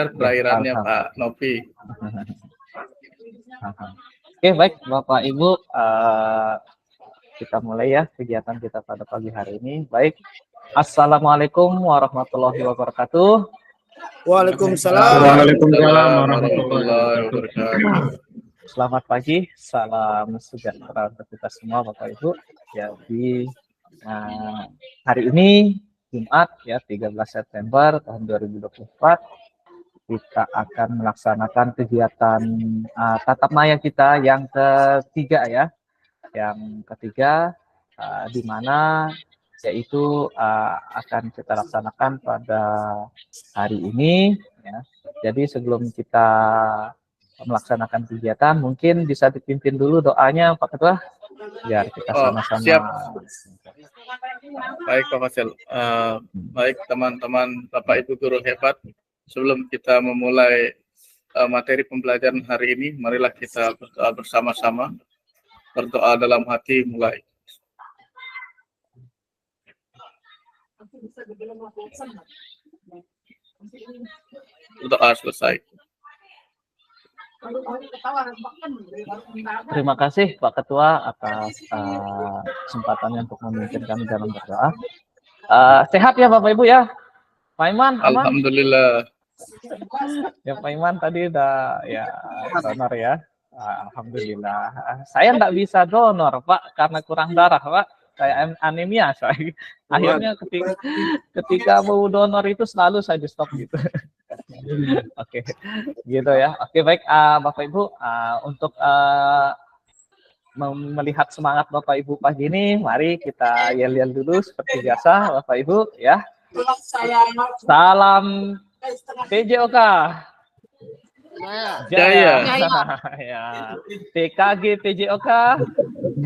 perairannya Pak Novi. Oke, baik Bapak Ibu, kita mulai ya kegiatan kita pada pagi hari ini. Baik, Assalamualaikum warahmatullahi wabarakatuh. Waalaikumsalam. Waalaikumsalam warahmatullahi wabarakatuh. Selamat pagi, salam sejahtera untuk kita semua Bapak Ibu. Jadi hari ini Jumat ya 13 September tahun 2024 kita akan melaksanakan kegiatan tatap maya kita yang ketiga ya. Yang ketiga di mana yaitu akan kita laksanakan pada hari ini ya. Jadi sebelum kita melaksanakan kegiatan mungkin bisa dipimpin dulu doanya Pak Ketua biar kita sama-sama. Siap. Baik Pak Fasil, baik teman-teman Bapak Ibu guru hebat, sebelum kita memulai materi pembelajaran hari ini, marilah kita berdoa bersama-sama. Berdoa dalam hati mulai. Doa selesai. Terima kasih Pak Ketua atas kesempatannya untuk memimpin kami dalam berdoa. Sehat ya Bapak Ibu ya? Pak Iman aman? Alhamdulillah. Ya Pak Iman tadi udah ya donor ya. Alhamdulillah. Saya nggak bisa donor Pak karena kurang darah Pak. Saya anemia saya. Akhirnya ketika mau donor itu selalu saya di stop gitu. Oke, gitu ya. Oke, baik Bapak Ibu, untuk melihat semangat Bapak Ibu pagi ini, mari kita yel-yel dulu seperti biasa Bapak Ibu ya. Salam PJOK. Jaya. Ya. TKG PJOK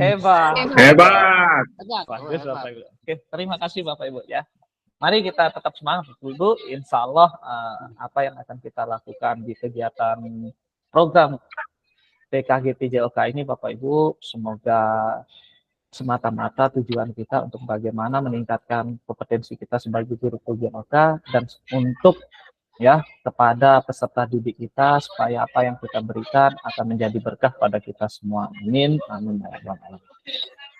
hebat. Hebat. Bagus Bapak Ibu. Oke, terima kasih Bapak Ibu ya. Mari kita tetap semangat dulu. Insya Allah apa yang akan kita lakukan di kegiatan program TKG PJOK ini Bapak Ibu, semoga semata-mata tujuan kita untuk bagaimana meningkatkan kompetensi kita sebagai guru PJOK dan untuk ya kepada peserta didik kita supaya apa yang kita berikan akan menjadi berkah pada kita semua. Amin. Amin.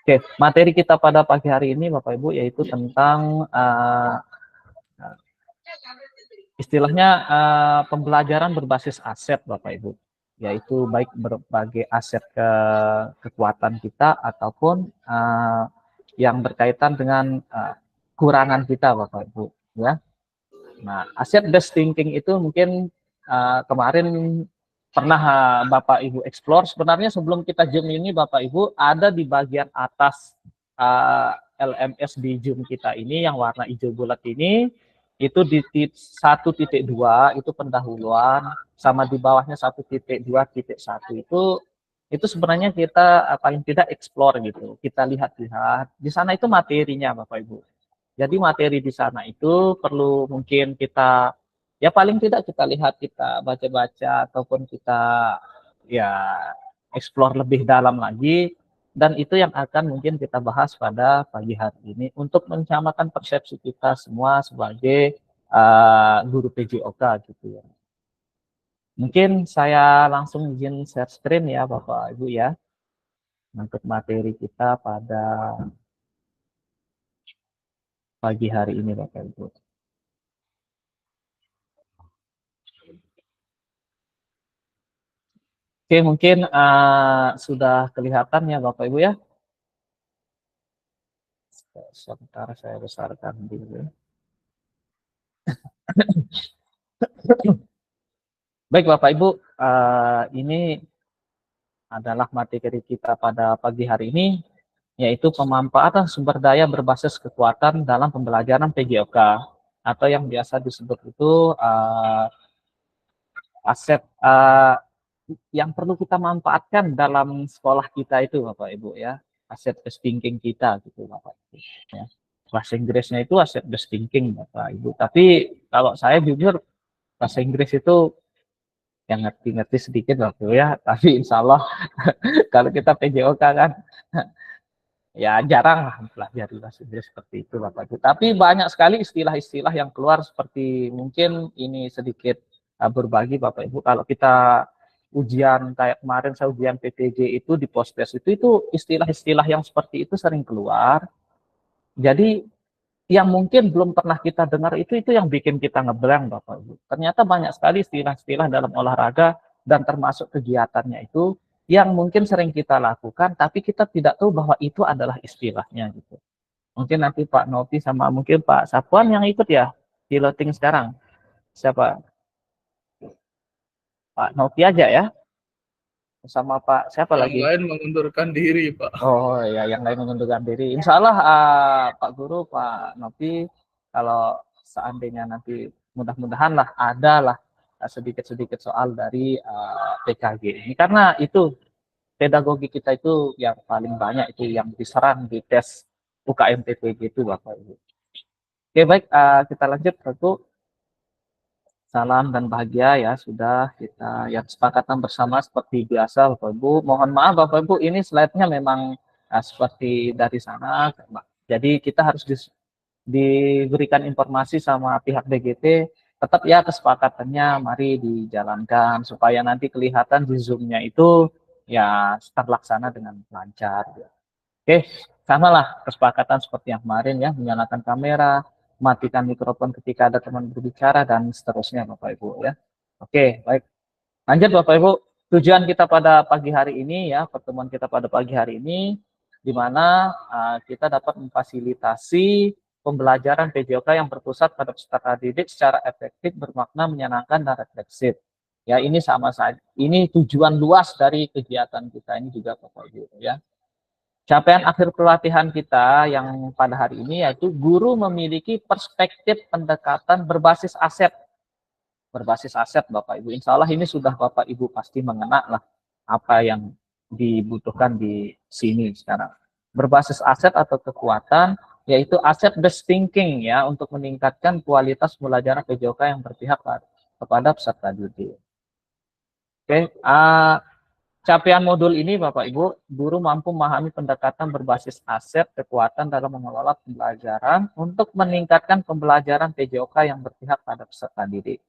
Oke, materi kita pada pagi hari ini Bapak Ibu yaitu tentang istilahnya pembelajaran berbasis aset Bapak Ibu, yaitu baik berbagai aset kekuatan kita ataupun yang berkaitan dengan kurangan kita Bapak Ibu ya. Nah, asset based thinking itu mungkin kemarin pernah Bapak Ibu explore. Sebenarnya sebelum kita Zoom ini Bapak Ibu ada di bagian atas LMS di Zoom kita ini yang warna hijau bulat ini itu di 1.2 itu pendahuluan sama di bawahnya 1.2.1 itu sebenarnya kita paling tidak explore gitu. Kita lihat-lihat. Di sana itu materinya Bapak Ibu. Jadi materi di sana itu perlu mungkin kita ya paling tidak kita lihat, kita baca-baca ataupun kita ya explore lebih dalam lagi, dan itu yang akan mungkin kita bahas pada pagi hari ini untuk menyamakan persepsi kita semua sebagai guru PJOK gitu ya. Mungkin saya langsung izin share screen ya Bapak Ibu ya untuk materi kita pada pagi hari ini Bapak Ibu. Oke, mungkin sudah kelihatan ya Bapak Ibu ya. Sebentar saya besarkan dulu. Baik Bapak Ibu, ini adalah materi kita pada pagi hari ini, yaitu pemanfaatan sumber daya berbasis kekuatan dalam pembelajaran PJOK, atau yang biasa disebut itu aset yang perlu kita manfaatkan dalam sekolah kita itu Bapak Ibu ya, aset based thinking kita gitu Bapak Ibu ya. Bahasa Inggrisnya itu aset based thinking Bapak Ibu, tapi kalau saya jujur bahasa Inggris itu yang ngerti-ngerti sedikit Bapak Ibu ya, tapi insya Allah kalau kita PJOK kan ya jarang lah mempelajari bahasa Inggris seperti itu Bapak Ibu, tapi banyak sekali istilah-istilah yang keluar seperti mungkin ini sedikit berbagi Bapak Ibu. Kalau kita ujian kayak kemarin saya ujian PTJ itu di Pospes itu istilah-istilah yang seperti itu sering keluar. Jadi yang mungkin belum pernah kita dengar itu yang bikin kita ngeblank Bapak Ibu. Ternyata banyak sekali istilah-istilah dalam olahraga dan termasuk kegiatannya itu yang mungkin sering kita lakukan tapi kita tidak tahu bahwa itu adalah istilahnya gitu. Mungkin nanti Pak Novi sama mungkin Pak Sapuan yang ikut ya piloting sekarang. Siapa? Pak Novi aja ya. Sama Pak siapa Yang lagi? lain mengundurkan diri, Pak. Oh ya, yang lain mengundurkan diri. Insya Allah Pak Guru, Pak Novi, kalau seandainya nanti mudah-mudahan lah ada lah sedikit-sedikit soal dari PKG ini. Karena itu pedagogi kita itu yang paling banyak itu yang diserang di tes UKM PPG itu Bapak Ibu. Oke baik, kita lanjut tentu. Salam dan bahagia ya sudah kita ya kesepakatan bersama seperti biasa Bapak Ibu. Mohon maaf Bapak Ibu ini slide-nya memang seperti dari sana. Jadi kita harus diberikan informasi sama pihak BGT. Tetap ya kesepakatannya mari dijalankan supaya nanti kelihatan di Zoom-nya itu ya terlaksana dengan lancar. Oke, samalah kesepakatan seperti yang kemarin ya, menyalakan kamera, matikan mikrofon ketika ada teman berbicara, dan seterusnya Bapak Ibu ya. Oke, baik. Lanjut Bapak Ibu, tujuan kita pada pagi hari ini ya, pertemuan kita pada pagi hari ini, di mana kita dapat memfasilitasi pembelajaran PJOK yang berpusat pada peserta didik secara efektif, bermakna, menyenangkan, dan refleksif. Ya, ini sama saja. Ini tujuan luas dari kegiatan kita ini juga Bapak Ibu ya. Capaian akhir pelatihan kita yang pada hari ini yaitu guru memiliki perspektif pendekatan berbasis aset. Berbasis aset Bapak Ibu. Insya Allah ini sudah Bapak Ibu pasti mengena lah apa yang dibutuhkan di sini sekarang. Berbasis aset atau kekuatan yaitu aset based thinking ya untuk meningkatkan kualitas pembelajaran PJOK yang berpihak kepada peserta didik. Oke, capaian modul ini Bapak Ibu, guru mampu memahami pendekatan berbasis aset kekuatan dalam mengelola pembelajaran untuk meningkatkan pembelajaran PJOK yang berpihak pada peserta didik.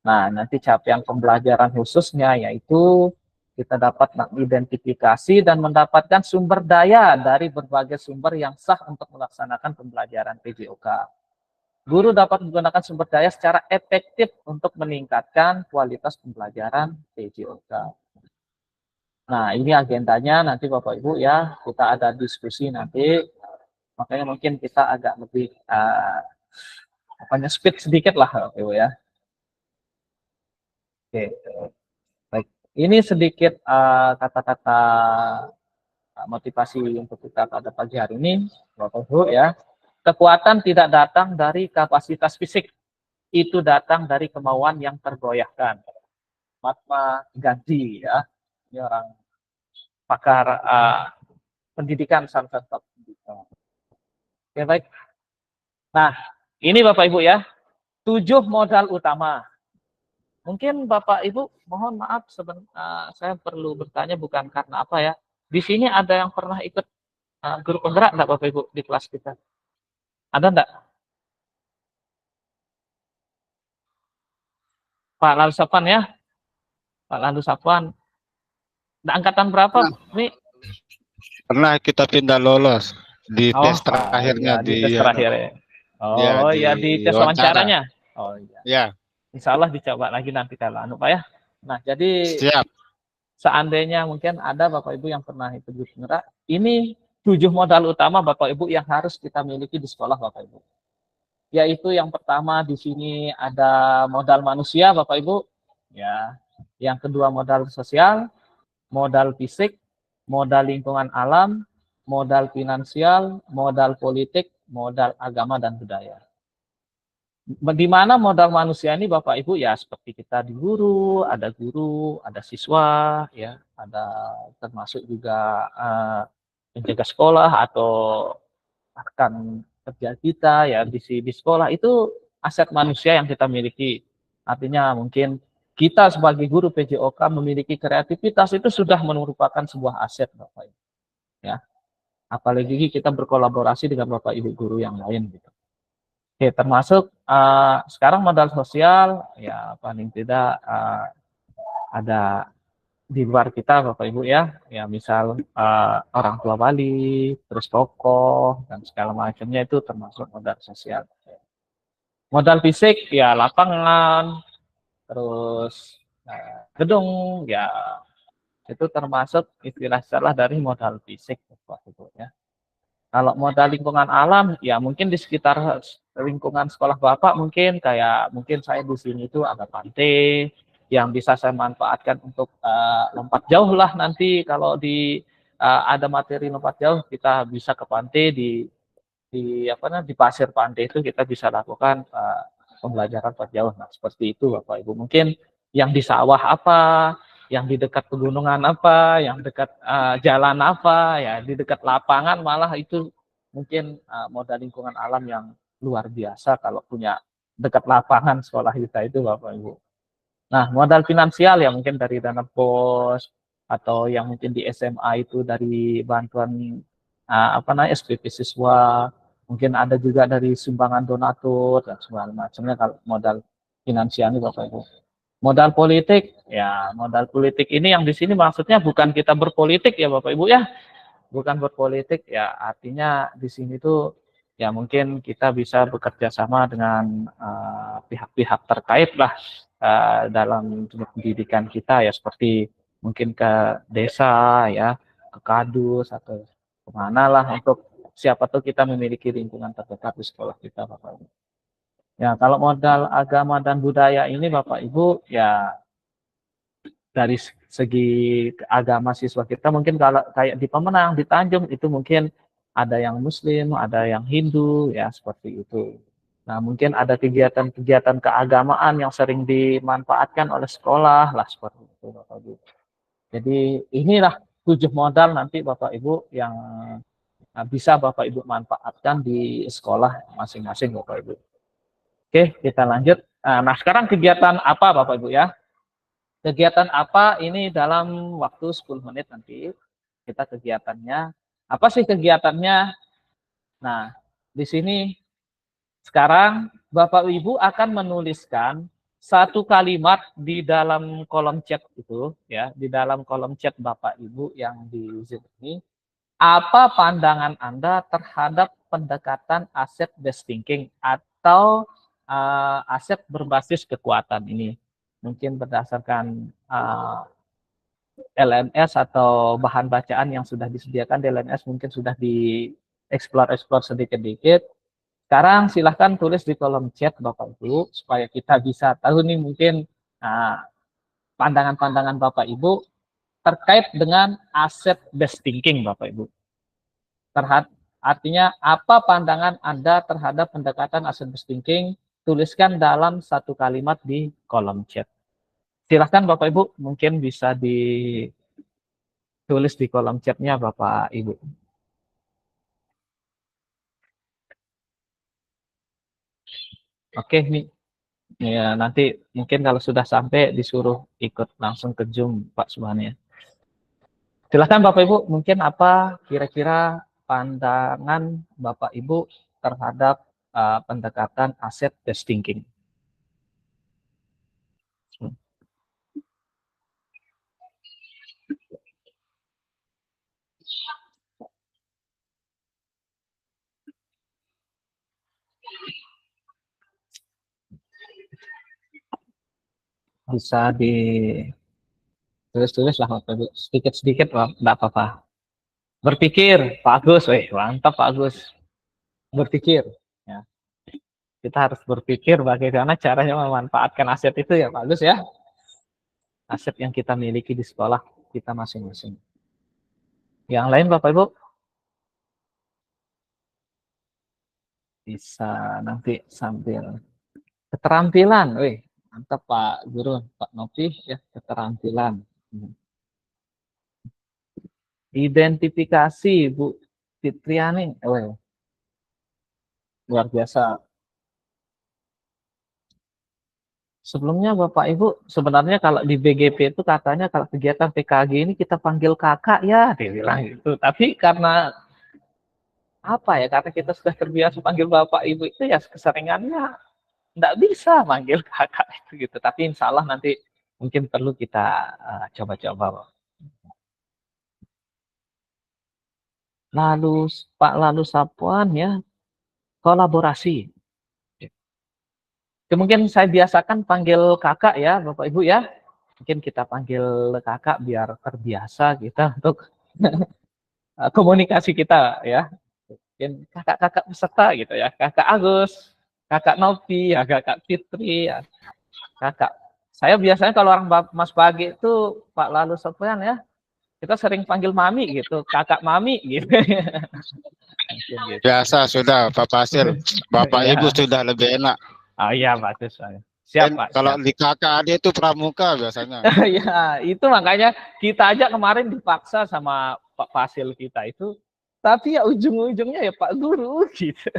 Nah, nanti capaian pembelajaran khususnya yaitu kita dapat mengidentifikasi dan mendapatkan sumber daya dari berbagai sumber yang sah untuk melaksanakan pembelajaran PJOK. Guru dapat menggunakan sumber daya secara efektif untuk meningkatkan kualitas pembelajaran PJOK. Nah, ini agendanya nanti Bapak Ibu ya, kita ada diskusi nanti. Makanya mungkin kita agak lebih speed sedikit lah Bapak Ibu ya. Oke, baik. Ini sedikit kata-kata motivasi untuk kita pada pagi hari ini, Bapak Ibu ya. Kekuatan tidak datang dari kapasitas fisik, itu datang dari kemauan yang tergoyahkan. Mahatma Gandhi ya, ini orang pakar pendidikan salah satu pendidikan. Oke, baik. Nah, ini Bapak Ibu ya, 7 modal utama. Mungkin Bapak Ibu, mohon maaf saya perlu bertanya bukan karena apa ya. Di sini ada yang pernah ikut guru penggerak enggak Bapak Ibu di kelas kita? Ada enggak? Pak Lalu Sapan ya? Pak Lalu Sapan. Nah, angkatan berapa nih? Pernah kita pindah lolos di tes terakhirnya iya, di tes terakhir ya. Oh ya di tes wawancaranya. Oh iya. Ya. Insya Allah dicoba lagi nanti kalau Pak ya. Nah jadi Siap. Seandainya mungkin ada Bapak Ibu yang pernah ikut guru penggerak, ini 7 modal utama Bapak Ibu yang harus kita miliki di sekolah Bapak Ibu. Yaitu yang pertama di sini ada modal manusia Bapak Ibu, ya. Yang kedua modal sosial, modal fisik, modal lingkungan alam, modal finansial, modal politik, modal agama dan budaya. Di mana modal manusia ini Bapak Ibu ya seperti kita di guru, ada siswa, ya, ada termasuk juga penjaga sekolah atau rekan kerja kita ya di sekolah itu aset manusia yang kita miliki. Artinya mungkin kita sebagai guru PJOK memiliki kreativitas itu sudah merupakan sebuah aset Bapak Ibu. Ya. Apalagi kita berkolaborasi dengan Bapak Ibu guru yang lain gitu. Oke, termasuk sekarang modal sosial ya paling tidak ada di luar kita Bapak Ibu ya, ya misal orang tua Bali, terus tokoh dan segala macamnya itu termasuk modal sosial. Modal fisik ya lapangan, terus gedung ya itu termasuk istilah-istilah dari modal fisik Bapak Ibu ya. Kalau modal lingkungan alam ya mungkin di sekitar lingkungan sekolah Bapak mungkin kayak mungkin saya di sini itu ada pantai yang bisa saya manfaatkan untuk lompat jauh lah nanti kalau ada materi lompat jauh kita bisa ke pantai di apa namanya di pasir pantai itu kita bisa lakukan pembelajaran lompat jauh. Nah, seperti itu Bapak Ibu. Mungkin yang di sawah apa, yang di dekat pegunungan apa, yang dekat jalan apa, ya di dekat lapangan malah itu mungkin modal lingkungan alam yang luar biasa kalau punya dekat lapangan sekolah kita itu Bapak Ibu. Nah, modal finansial ya mungkin dari dana bos atau yang mungkin di SMA itu dari bantuan apa namanya SPP siswa, mungkin ada juga dari sumbangan donatur dan segala macamnya kalau modal finansial ini Bapak Ibu. Modal politik, ya modal politik ini yang di sini maksudnya bukan kita berpolitik ya Bapak Ibu ya, bukan berpolitik ya artinya di sini tuh ya mungkin kita bisa bekerja sama dengan pihak-pihak terkait lah dalam pendidikan kita ya seperti mungkin ke desa ya, ke kadus atau kemana lah untuk siapa tuh kita memiliki lingkungan terdekat di sekolah kita Bapak Ibu. Ya kalau modal agama dan budaya ini Bapak Ibu ya dari segi agama siswa kita mungkin kalau kayak di Pemenang, di Tanjung itu mungkin ada yang Muslim, ada yang Hindu ya seperti itu. Nah mungkin ada kegiatan-kegiatan keagamaan yang sering dimanfaatkan oleh sekolah lah seperti itu Bapak Ibu. Jadi inilah 7 modal nanti Bapak Ibu yang bisa Bapak Ibu manfaatkan di sekolah masing-masing Bapak Ibu. Oke kita lanjut. Nah sekarang kegiatan apa Bapak Ibu ya? Kegiatan apa ini dalam waktu 10 menit nanti kita kegiatannya. Apa sih kegiatannya? Nah, di sini sekarang Bapak Ibu akan menuliskan satu kalimat di dalam kolom chat itu ya, di dalam kolom chat Bapak Ibu yang di Zoom ini. Apa pandangan Anda terhadap pendekatan asset based thinking atau aset berbasis kekuatan ini? Mungkin berdasarkan LMS atau bahan bacaan yang sudah disediakan di LMS mungkin sudah dieksplor sedikit-sedikit. Sekarang silahkan tulis di kolom chat Bapak Ibu supaya kita bisa tahu nih mungkin pandangan-pandangan Bapak Ibu terkait dengan asset based thinking Bapak Ibu. Artinya apa pandangan Anda terhadap pendekatan asset based thinking? Tuliskan dalam satu kalimat di kolom chat. Silahkan Bapak Ibu, mungkin bisa ditulis di kolom chatnya Bapak Ibu. Oke, nih ya, nanti mungkin kalau sudah sampai disuruh ikut langsung ke Zoom Pak Subhani ya. Silahkan Bapak Ibu, mungkin apa kira-kira pandangan Bapak Ibu terhadap pendekatan asset based thinking? Bisa ditulis-tulis lah Bapak Ibu, sedikit-sedikit enggak apa-apa. Berpikir, Pak Agus, mantap Pak Agus. Berpikir, ya. Kita harus berpikir bagaimana caranya memanfaatkan aset itu ya Pak Agus ya. Aset yang kita miliki di sekolah kita masing-masing. Yang lain Bapak Ibu? Bisa nanti sambil keterampilan, mantap Pak Guru, Pak Novi ya, keterampilan. Identifikasi Bu Fitriani, luar biasa. Sebelumnya Bapak Ibu, sebenarnya kalau di BGP itu katanya kalau kegiatan PKG ini kita panggil kakak ya, dia bilang gitu. Tapi karena apa ya, karena kita sudah terbiasa panggil bapak ibu itu ya keseringannya nggak bisa manggil kakak itu gitu. Tapi insya Allah nanti mungkin perlu kita coba-coba. Lalu Pak Lalu Sapuan ya, kolaborasi. Mungkin saya biasakan panggil kakak ya, Bapak Ibu ya. Mungkin kita panggil kakak biar terbiasa kita untuk komunikasi kita ya. Mungkin kakak-kakak peserta gitu ya. Kakak Agus, kakak Novi, ya kakak Fitri, ya kakak. Saya biasanya kalau orang Mas Bagi itu Pak Lalu Sapuan ya, kita sering panggil mami gitu, kakak mami gitu. Gitu. Biasa sudah, Pak Fasil. Bapak Ya. Ibu sudah lebih enak. Oh iya, bagus. Siap, Dan Pak. kalau Siap. di kakak adik itu pramuka biasanya. Ya, itu makanya kita aja kemarin dipaksa sama Pak Fasil kita itu. Tapi ya ujung-ujungnya ya Pak Guru gitu.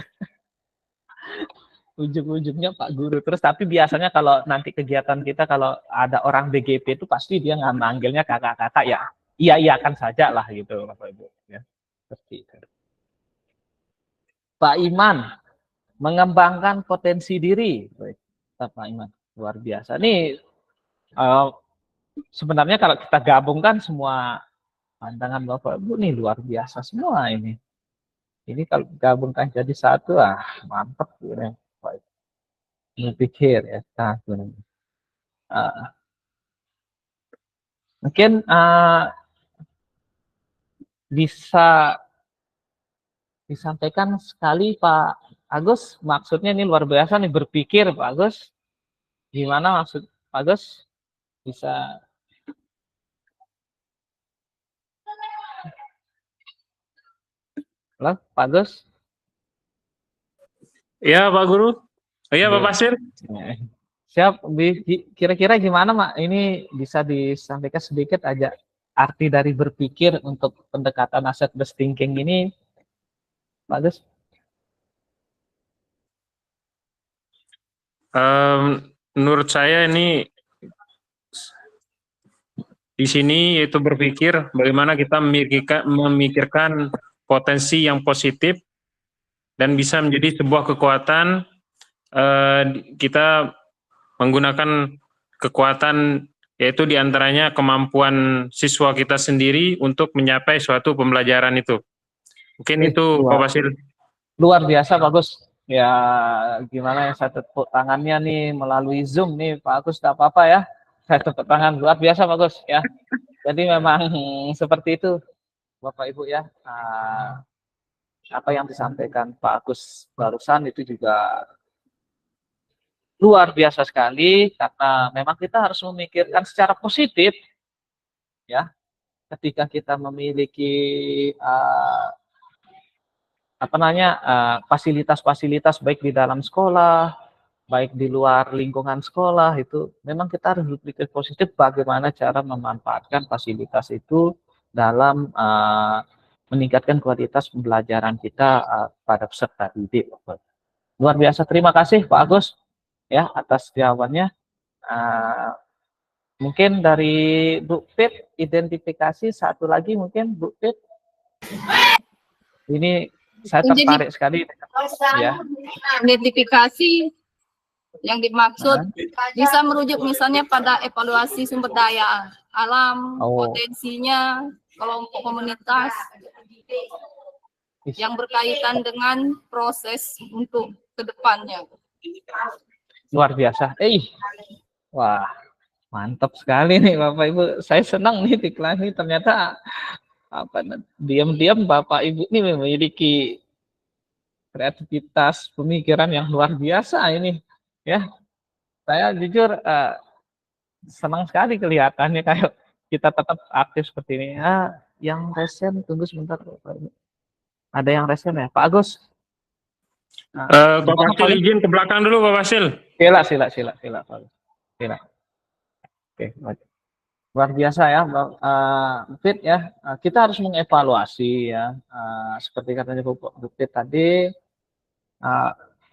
Ujung-ujungnya Pak Guru. Terus tapi biasanya kalau nanti kegiatan kita kalau ada orang BGP itu pasti dia nggak manggilnya kakak-kakak ya. Iya-iyakan saja lah gitu Bapak Ibu ya. Seperti itu. Pak Iman, mengembangkan potensi diri. Pak Iman, luar biasa. Nih sebenarnya kalau kita gabungkan semua pandangan Bapak Ibu nih luar biasa semua ini. Ini kalau gabungkan jadi satu, mantap ya. Pikir ya. Mungkin bisa disampaikan sekali Pak Agus, maksudnya ini luar biasa nih berpikir Pak Agus. Gimana maksud Pak Agus? Bisa Halo, Pak Agus? Ya, Pak Guru. Oh iya, Pak Pasir. Siap. Kira-kira gimana, Mak? Ini bisa disampaikan sedikit aja arti dari berpikir untuk pendekatan asset based thinking ini, Pak Agus? Menurut saya ini di sini yaitu berpikir bagaimana kita memikirkan potensi yang positif dan bisa menjadi sebuah kekuatan. Kita menggunakan kekuatan yaitu diantaranya kemampuan siswa kita sendiri untuk mencapai suatu pembelajaran itu. Mungkin itu Pak Basil. Luar biasa bagus. Ya gimana ya, saya tepuk tangannya nih melalui Zoom nih Pak Agus, tak apa-apa ya. Saya tepuk tangan, luar biasa bagus ya. Jadi memang seperti itu Bapak Ibu ya. Apa yang disampaikan Pak Agus barusan itu juga luar biasa sekali, karena memang kita harus memikirkan secara positif ya. Ketika kita memiliki fasilitas-fasilitas baik di dalam sekolah, baik di luar lingkungan sekolah, itu memang kita harus berpikir positif bagaimana cara memanfaatkan fasilitas itu dalam meningkatkan kualitas pembelajaran kita pada peserta didik. Luar biasa, terima kasih Pak Agus ya atas jawabannya. Mungkin dari Bu Fit, identifikasi satu lagi mungkin Bu Fit. Ini saya tertarik sekali ya. Identifikasi yang dimaksud bisa merujuk misalnya pada evaluasi sumber daya alam, potensinya, kelompok komunitas yang berkaitan dengan proses untuk kedepannya. Luar biasa. Wah, mantap sekali nih Bapak Ibu. Saya senang nih di kelas ini ternyata diam-diam Bapak Ibu ini memiliki kreativitas pemikiran yang luar biasa ini ya. Saya jujur senang sekali kelihatannya kayak kita tetap aktif seperti ini. Yang resen tunggu sebentar Bapak Ibu. Ada yang resen ya Pak Agus? Pak Basil izin ke belakang dulu Pak Basil. Sila Pak Agus. Sila. Oke, luar biasa ya, Fit ya. Kita harus mengevaluasi ya, seperti katanya Bu Fit tadi,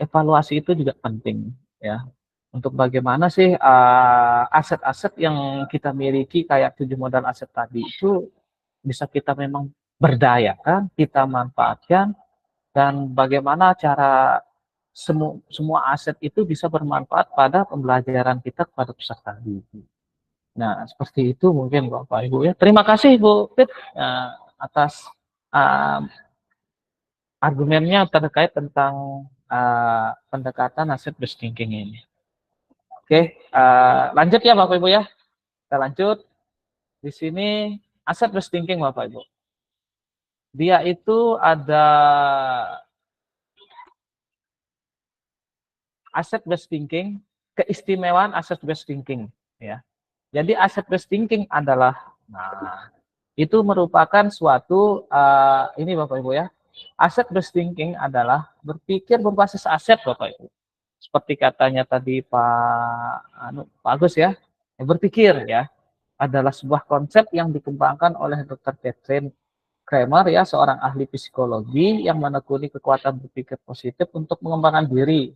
evaluasi itu juga penting ya. Untuk bagaimana sih aset-aset yang kita miliki kayak 7 modal aset tadi itu bisa kita memang berdayakan, kita manfaatkan dan bagaimana cara semua aset itu bisa bermanfaat pada pembelajaran kita kepada peserta didik. Nah, seperti itu mungkin Bapak Ibu ya. Terima kasih Bu Pit atas argumennya terkait tentang pendekatan asset based thinking ini. Oke, lanjut ya Bapak Ibu ya. Kita lanjut. Di sini asset based thinking Bapak Ibu. Dia itu ada asset based thinking, keistimewaan asset based thinking ya. Jadi asset based thinking adalah itu merupakan suatu ini Bapak Ibu ya. Asset based thinking adalah berpikir berbasis aset Bapak Ibu. Seperti katanya tadi Pak Agus ya, berpikir ya adalah sebuah konsep yang dikembangkan oleh Dr. Catherine Kramer ya, seorang ahli psikologi yang menekuni kekuatan berpikir positif untuk mengembangkan diri.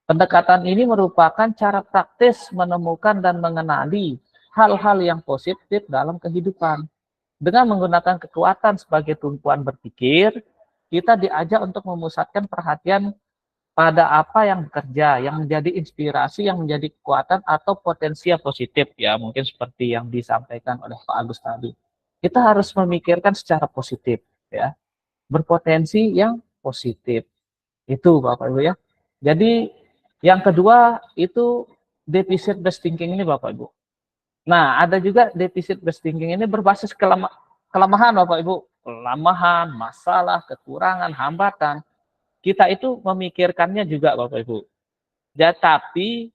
Pendekatan ini merupakan cara praktis menemukan dan mengenali hal-hal yang positif dalam kehidupan. Dengan menggunakan kekuatan sebagai tumpuan berpikir, kita diajak untuk memusatkan perhatian pada apa yang bekerja, yang menjadi inspirasi, yang menjadi kekuatan atau potensi yang positif ya, mungkin seperti yang disampaikan oleh Pak Agus tadi. Kita harus memikirkan secara positif ya, berpotensi yang positif. Itu Bapak Ibu ya. Jadi yang kedua itu deficit based thinking ini Bapak Ibu. Nah, ada juga deficit based thinking ini berbasis kelemahan Bapak Ibu. Kelemahan, masalah, kekurangan, hambatan. Kita itu memikirkannya juga Bapak Ibu. Ya, tapi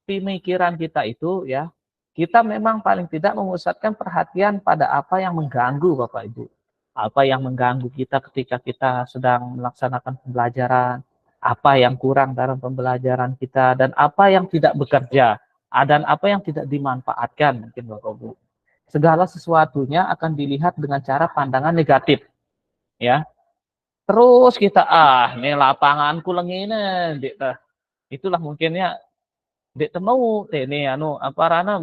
pemikiran kita itu ya, kita memang paling tidak memusatkan perhatian pada apa yang mengganggu Bapak Ibu. Apa yang mengganggu kita ketika kita sedang melaksanakan pembelajaran, apa yang kurang dalam pembelajaran kita, dan apa yang tidak bekerja, dan apa yang tidak dimanfaatkan mungkin Bapak Ibu. Segala sesuatunya akan dilihat dengan cara pandangan negatif. Ya. Terus kita ini lapanganku lengine, itulah mungkinnya dek temu ini rana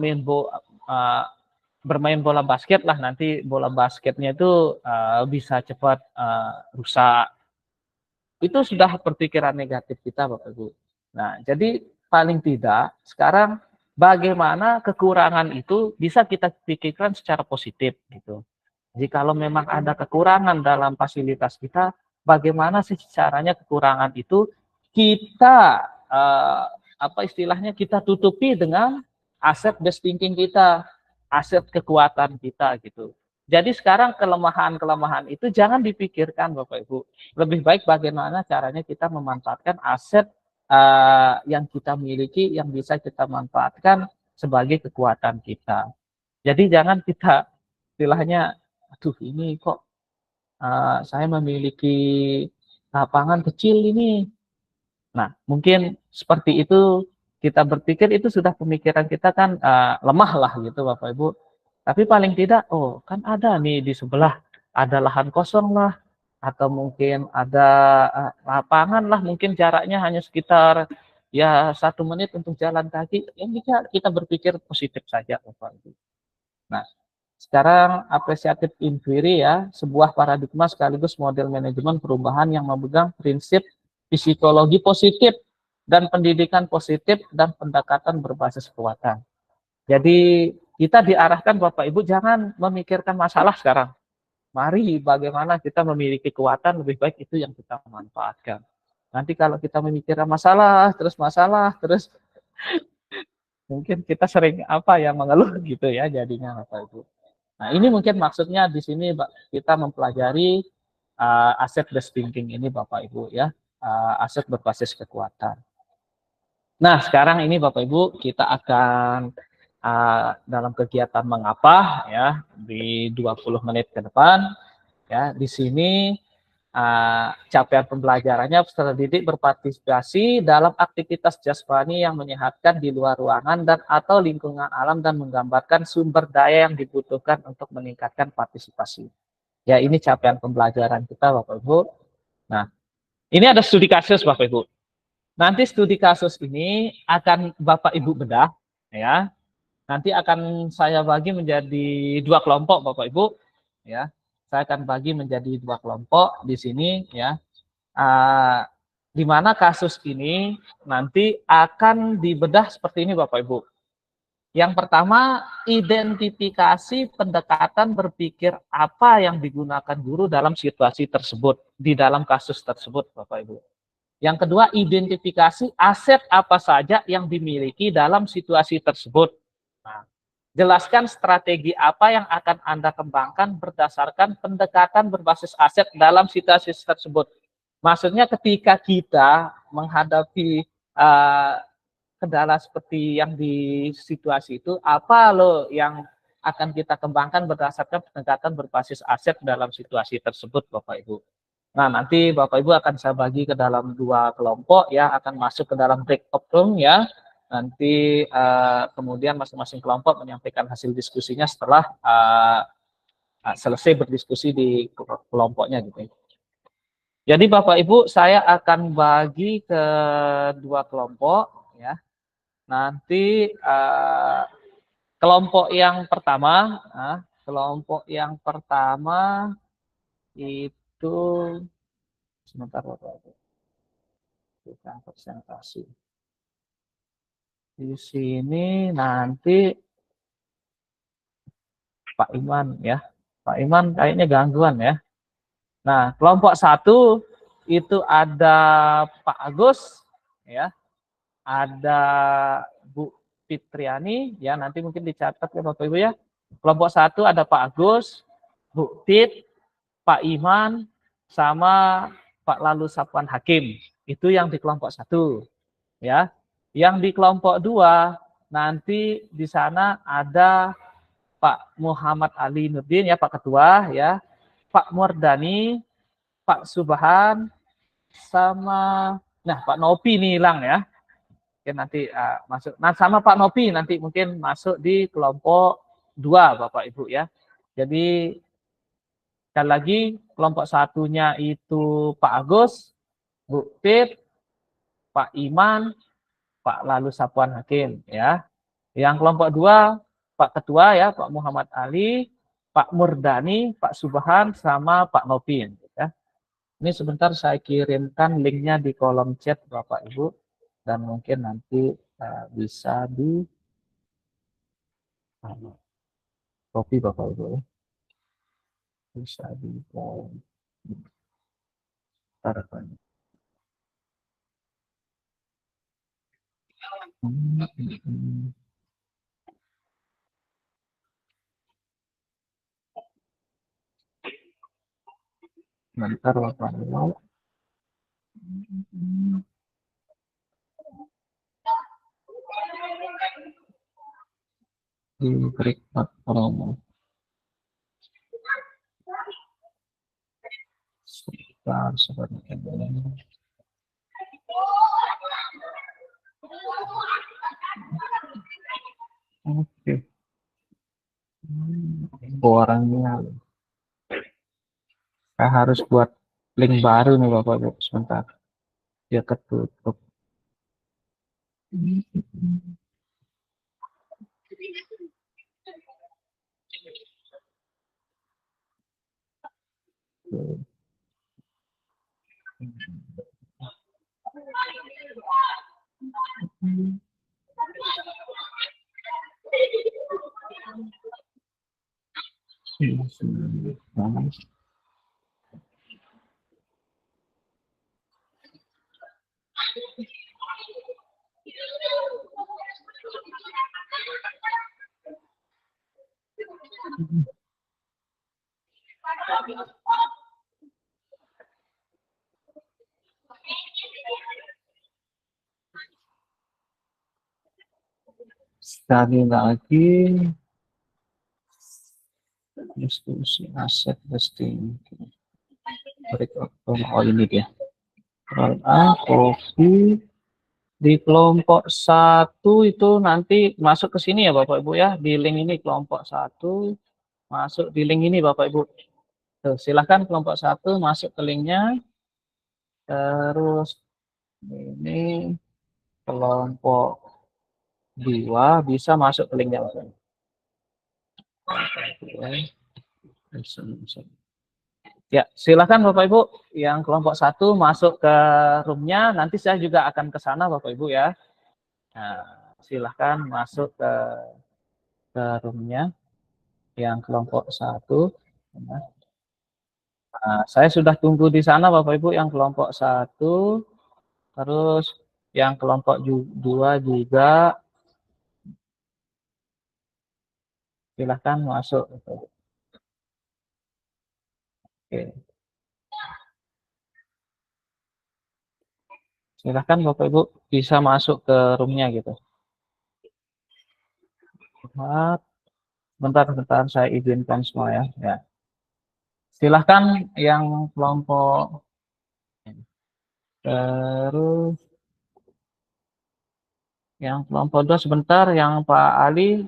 bermain bola basket lah, nanti bola basketnya itu bisa cepat rusak. Itu sudah perpikiran negatif kita Bapak Ibu. Nah, jadi paling tidak sekarang bagaimana kekurangan itu bisa kita pikirkan secara positif gitu. Jadi kalau memang ada kekurangan dalam fasilitas kita, bagaimana sih caranya kekurangan itu kita kita tutupi dengan aset based thinking kita, aset kekuatan kita gitu. Jadi sekarang kelemahan-kelemahan itu jangan dipikirkan Bapak Ibu. Lebih baik bagaimana caranya kita memanfaatkan aset yang kita miliki, yang bisa kita manfaatkan sebagai kekuatan kita. Jadi jangan kita istilahnya, aduh ini kok saya memiliki lapangan kecil ini. Nah, mungkin seperti itu kita berpikir itu sudah pemikiran kita kan lemah lah gitu Bapak Ibu. Tapi paling tidak, oh kan ada nih di sebelah ada lahan kosong lah, atau mungkin ada lapangan lah, mungkin jaraknya hanya sekitar ya 1 menit untuk jalan kaki. Yang kita berpikir positif saja Bapak Ibu. Nah, sekarang apresiatif inquiry ya, sebuah paradigma sekaligus model manajemen perubahan yang memegang prinsip psikologi positif dan pendidikan positif dan pendekatan berbasis kekuatan. Jadi kita diarahkan Bapak Ibu jangan memikirkan masalah sekarang. Mari bagaimana kita memiliki kekuatan, lebih baik itu yang kita manfaatkan. Nanti kalau kita memikirkan masalah terus mungkin kita sering yang mengeluh gitu ya jadinya Bapak Ibu. Nah, ini mungkin maksudnya di sini kita mempelajari aset based thinking ini Bapak Ibu ya, aset berbasis kekuatan. Nah, sekarang ini Bapak Ibu kita akan dalam kegiatan mengapa ya di 20 menit ke depan ya. Di sini capaian pembelajarannya peserta didik berpartisipasi dalam aktivitas jasmani yang menyehatkan di luar ruangan dan atau lingkungan alam dan menggambarkan sumber daya yang dibutuhkan untuk meningkatkan partisipasi. Ya, ini capaian pembelajaran kita Bapak Ibu. Nah, ini ada studi kasus Bapak Ibu. Nanti studi kasus ini akan Bapak Ibu bedah ya. Nanti akan saya bagi menjadi 2 kelompok Bapak Ibu ya. Saya akan bagi menjadi 2 kelompok di sini ya. di mana kasus ini nanti akan dibedah seperti ini Bapak Ibu. Yang pertama, identifikasi pendekatan berpikir apa yang digunakan guru dalam situasi tersebut, di dalam kasus tersebut Bapak Ibu. Yang kedua, identifikasi aset apa saja yang dimiliki dalam situasi tersebut. Nah, jelaskan strategi apa yang akan Anda kembangkan berdasarkan pendekatan berbasis aset dalam situasi tersebut. Maksudnya ketika kita menghadapi kendala seperti yang di situasi itu, apa loh yang akan kita kembangkan berdasarkan pendekatan berbasis aset dalam situasi tersebut Bapak Ibu. Nah, nanti Bapak Ibu akan saya bagi ke dalam 2 kelompok ya, akan masuk ke dalam breakout room ya. Nanti kemudian masing-masing kelompok menyampaikan hasil diskusinya setelah selesai berdiskusi di kelompoknya gitu. Jadi Bapak Ibu, saya akan bagi ke 2 kelompok ya. Nanti kelompok yang pertama itu sebentar Bapak Ibu. Kita presentasi. Di sini nanti Pak Iman ya. Pak Iman kayaknya gangguan ya. Nah, kelompok 1 itu ada Pak Agus ya. Ada Bu Fitriani ya, nanti mungkin dicatat ya Bapak Ibu ya. Kelompok 1 ada Pak Agus, Bu Fit, Pak Iman, sama Pak Lalu Sapuan Hakim. Itu yang di kelompok 1 ya. Yang di kelompok 2 nanti di sana ada Pak Muhammad Ali Nurdin ya, Pak Ketua ya, Pak Murdani, Pak Subhan, sama Pak Nopi nih hilang ya. Oke, nanti masuk. Nah, sama Pak Nopi nanti mungkin masuk di kelompok 2 Bapak Ibu ya. Jadi sekali lagi kelompok 1-nya itu Pak Agus, Bu Fit, Pak Iman, Pak Lalu Sapuan Hakim ya. Yang kelompok 2 Pak Ketua ya, Pak Muhammad Ali, Pak Murdani, Pak Subhan, sama Pak Nopin ya. Ini sebentar saya kirimkan linknya di kolom chat Bapak Ibu, dan mungkin nanti bisa di copy Bapak Ibu ya. Bisa di bentar Bapak Ibu. Di breakout room. Seperti ini. Oke. Orangnya saya harus buat link baru nih Bapak Ibu, sebentar. Dia ketutup. Sekali lagi diskusi aset listing. Oh ini dia. Kopi di kelompok 1 itu nanti masuk ke sini ya Bapak Ibu ya, di link ini kelompok 1 masuk di link ini Bapak Ibu. Tuh, silahkan kelompok 1 masuk ke linknya. Terus ini kelompok 2 bisa masuk ke linknya Bapak Ibu. Ya, silakan Bapak Ibu yang kelompok 1 masuk ke roomnya. Nanti saya juga akan ke sana Bapak Ibu ya. Nah, silakan masuk ke roomnya yang kelompok 1. Nah, saya sudah tunggu di sana Bapak Ibu yang kelompok 1. Terus yang kelompok 2 juga silahkan masuk. Oke. Silahkan Bapak Ibu bisa masuk ke roomnya gitu. Bentar saya izinkan semua ya. Ya. Silahkan yang kelompok terus yang kelompok 2 sebentar, yang Pak Ali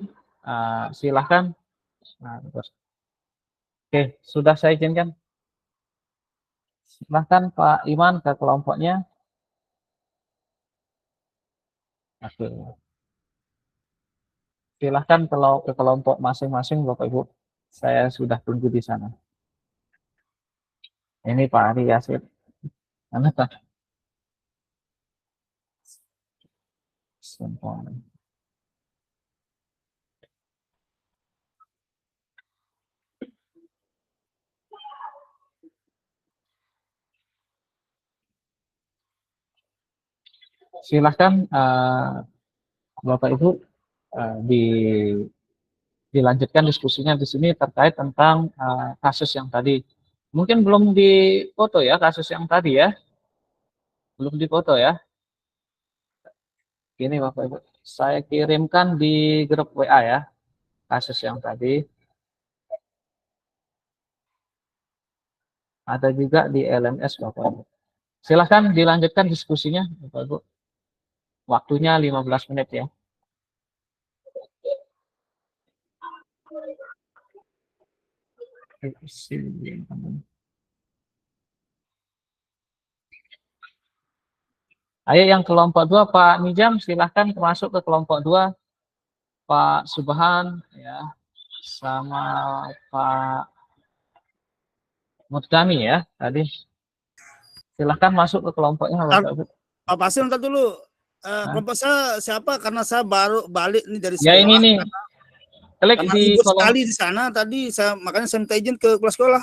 silahkan. Nah, terus. Oke, sudah saya izinkan. Silahkan Pak Iman ke kelompoknya. Oke. Silahkan kalau ke kelompok masing-masing Bapak Ibu. Saya sudah tunggu di sana. Ini Pak Ari Yasin. Mana Pak? Silahkan Bapak Ibu dilanjutkan diskusinya di sini terkait tentang kasus yang tadi. Mungkin belum dipoto ya kasus yang tadi ya. Belum dipoto ya. Ini Bapak Ibu, saya kirimkan di grup WA ya kasus yang tadi. Ada juga di LMS Bapak Ibu. Silahkan dilanjutkan diskusinya Bapak Ibu. Waktunya 15 menit ya. Ayo yang kelompok 2 Pak Nijam silahkan masuk ke kelompok 2. Pak Subhan ya sama Pak Murdani ya tadi. Silahkan masuk ke kelompoknya Bapak Ibu. Pak Pasil ntar dulu. Kelompok saya siapa? Karena saya baru balik nih dari sekolah. Ya ini nih. Klik karena di kolom sekali di sana tadi makanya saya minta izin ke kepala sekolah.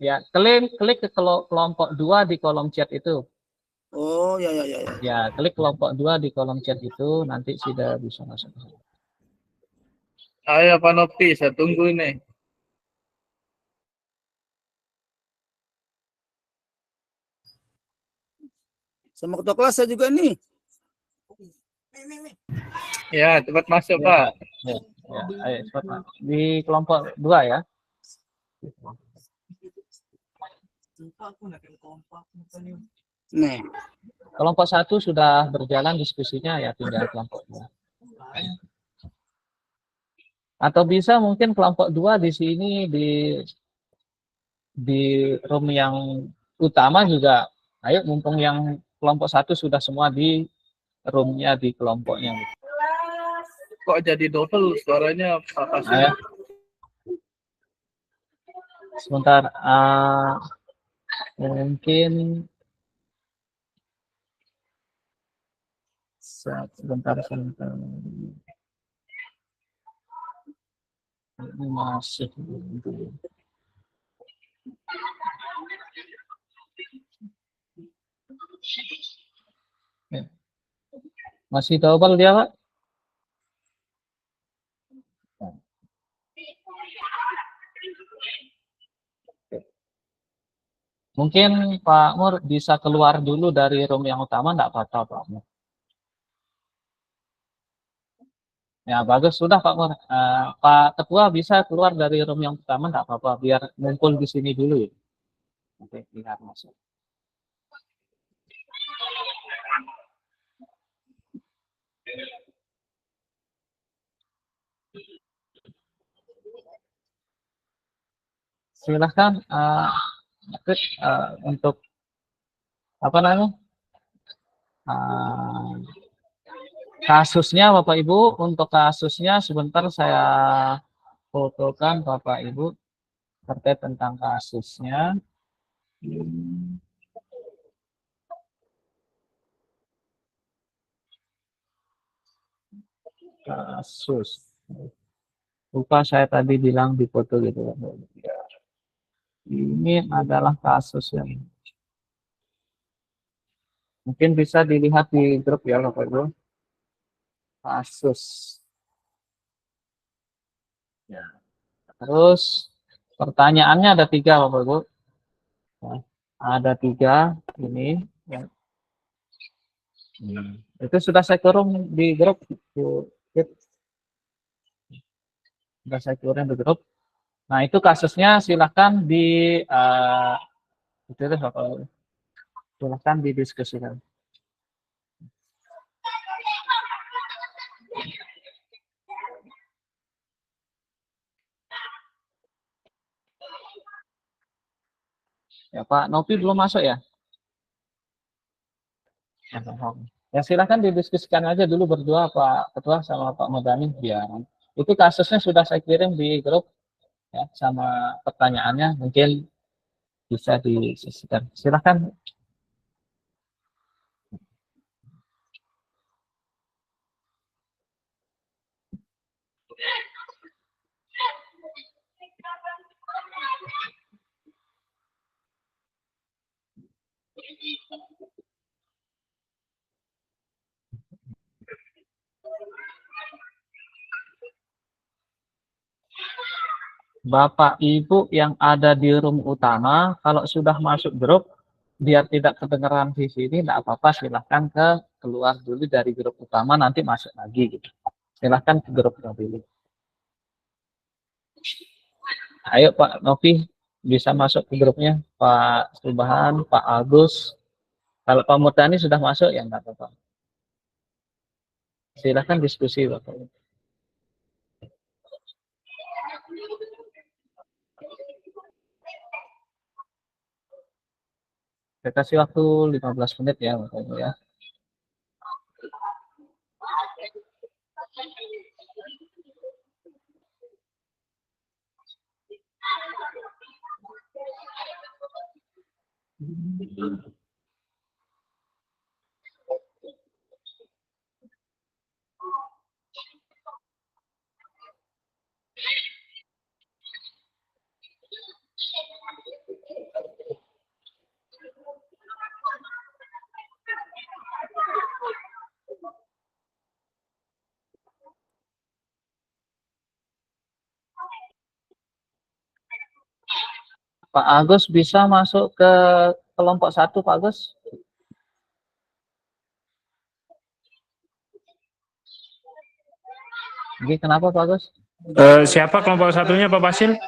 Ya, klik ke kelompok 2 di kolom chat itu. Oh, ya. Ya, klik kelompok 2 di kolom chat itu, nanti sudah bisa masuk. Ayo Pak Nopti, saya tunggu ini. Sama ketua kelas saya juga nih. Ya, cepat masuk Ya, Pak. Ya, ayo cepat masuk. Di kelompok 2 ya. Nih. Kelompok 1 sudah berjalan diskusinya ya, tinggal kelompok 2. Atau bisa mungkin kelompok 2 di sini di room yang utama juga. Ayo mumpung yang kelompok 1 sudah semua di roomnya di kelompoknya. Kok jadi double suaranya Pak Pasil? Sebentar, mungkin sebentar. Ini masih dulu. Masih double dia Pak? Mungkin Pak Mur bisa keluar dulu dari room yang utama, enggak apa-apa Pak Mur. Ya bagus, sudah Pak Mur. Pak Ketua bisa keluar dari room yang utama, enggak apa-apa, biar ngumpul di sini dulu ya. Oke, lihat masuk. Silahkan untuk apa namanya kasusnya Bapak Ibu. Untuk kasusnya sebentar saya fotokan Bapak Ibu terkait tentang kasusnya. Kasus. Lupa saya tadi bilang di foto gitu kan. Ini adalah kasus yang mungkin bisa dilihat di grup ya Bapak Ibu. Kasus. Ya. Terus pertanyaannya ada 3 Bapak Ibu. Ya, ada 3 ini. Ya. Itu sudah saya kurung di grup. Sudah saya kurung di grup. Nah itu kasusnya silahkan itu deh, Bapak Ibu. Silahkan didiskusikan. Ya Pak Novi belum masuk ya? Ya silakan didiskusikan aja dulu berdua Pak Ketua sama Pak Modani biar itu kasusnya sudah saya kirim di grup ya sama pertanyaannya mungkin bisa disisihkan. Silakan. Bapak Ibu yang ada di room utama, kalau sudah masuk grup, biar tidak kedengeran di sini, tidak apa-apa, silahkan keluar dulu dari grup utama, nanti masuk lagi. Gitu. Silahkan ke grup dulu. Ayo Pak Novi, bisa masuk ke grupnya. Pak Subhan, Pak Agus. Kalau Pak Murdani sudah masuk, ya enggak apa-apa. Silahkan diskusi Bapak. Saya kasih waktu 15 menit ya Bapak Ibu ya. Pak Agus bisa masuk ke kelompok 1 Pak Agus? Jadi kenapa Pak Agus? Siapa kelompok satunya Pak Basil?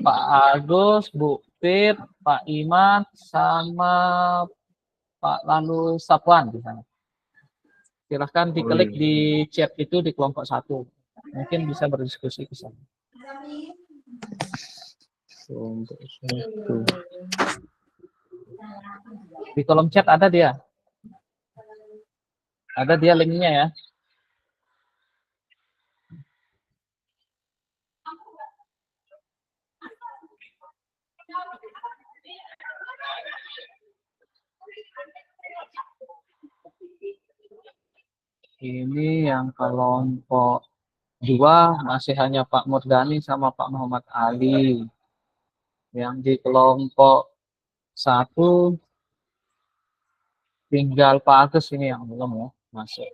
Pak Agus, Bu Pit, Pak Iman, sama Pak Lalu Sapwan di sana. Silahkan diklik di chat itu di kelompok 1. Mungkin bisa berdiskusi ke sana. Kelompok 1. Di kolom chat ada dia. Ada dia linknya ya. Ini yang kelompok 2 masih hanya Pak Murdani sama Pak Muhammad Ali. Yang di kelompok 1 tinggal Pak Agus ini yang belum ya masuk.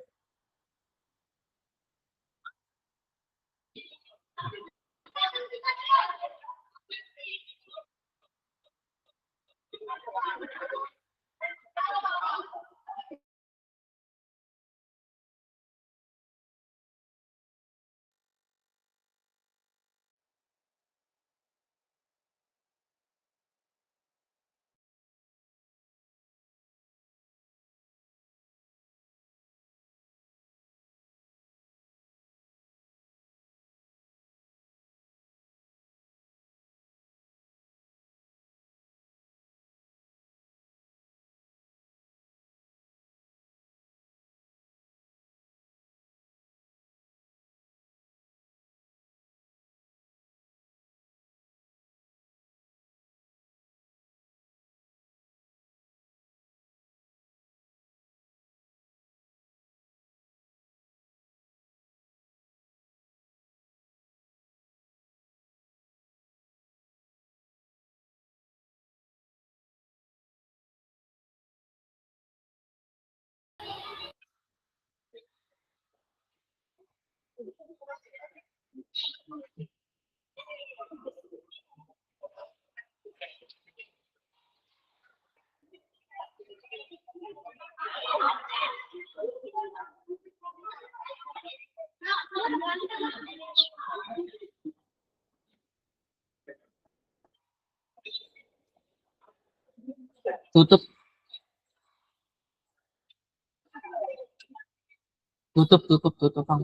Tutup, tutup, Kang.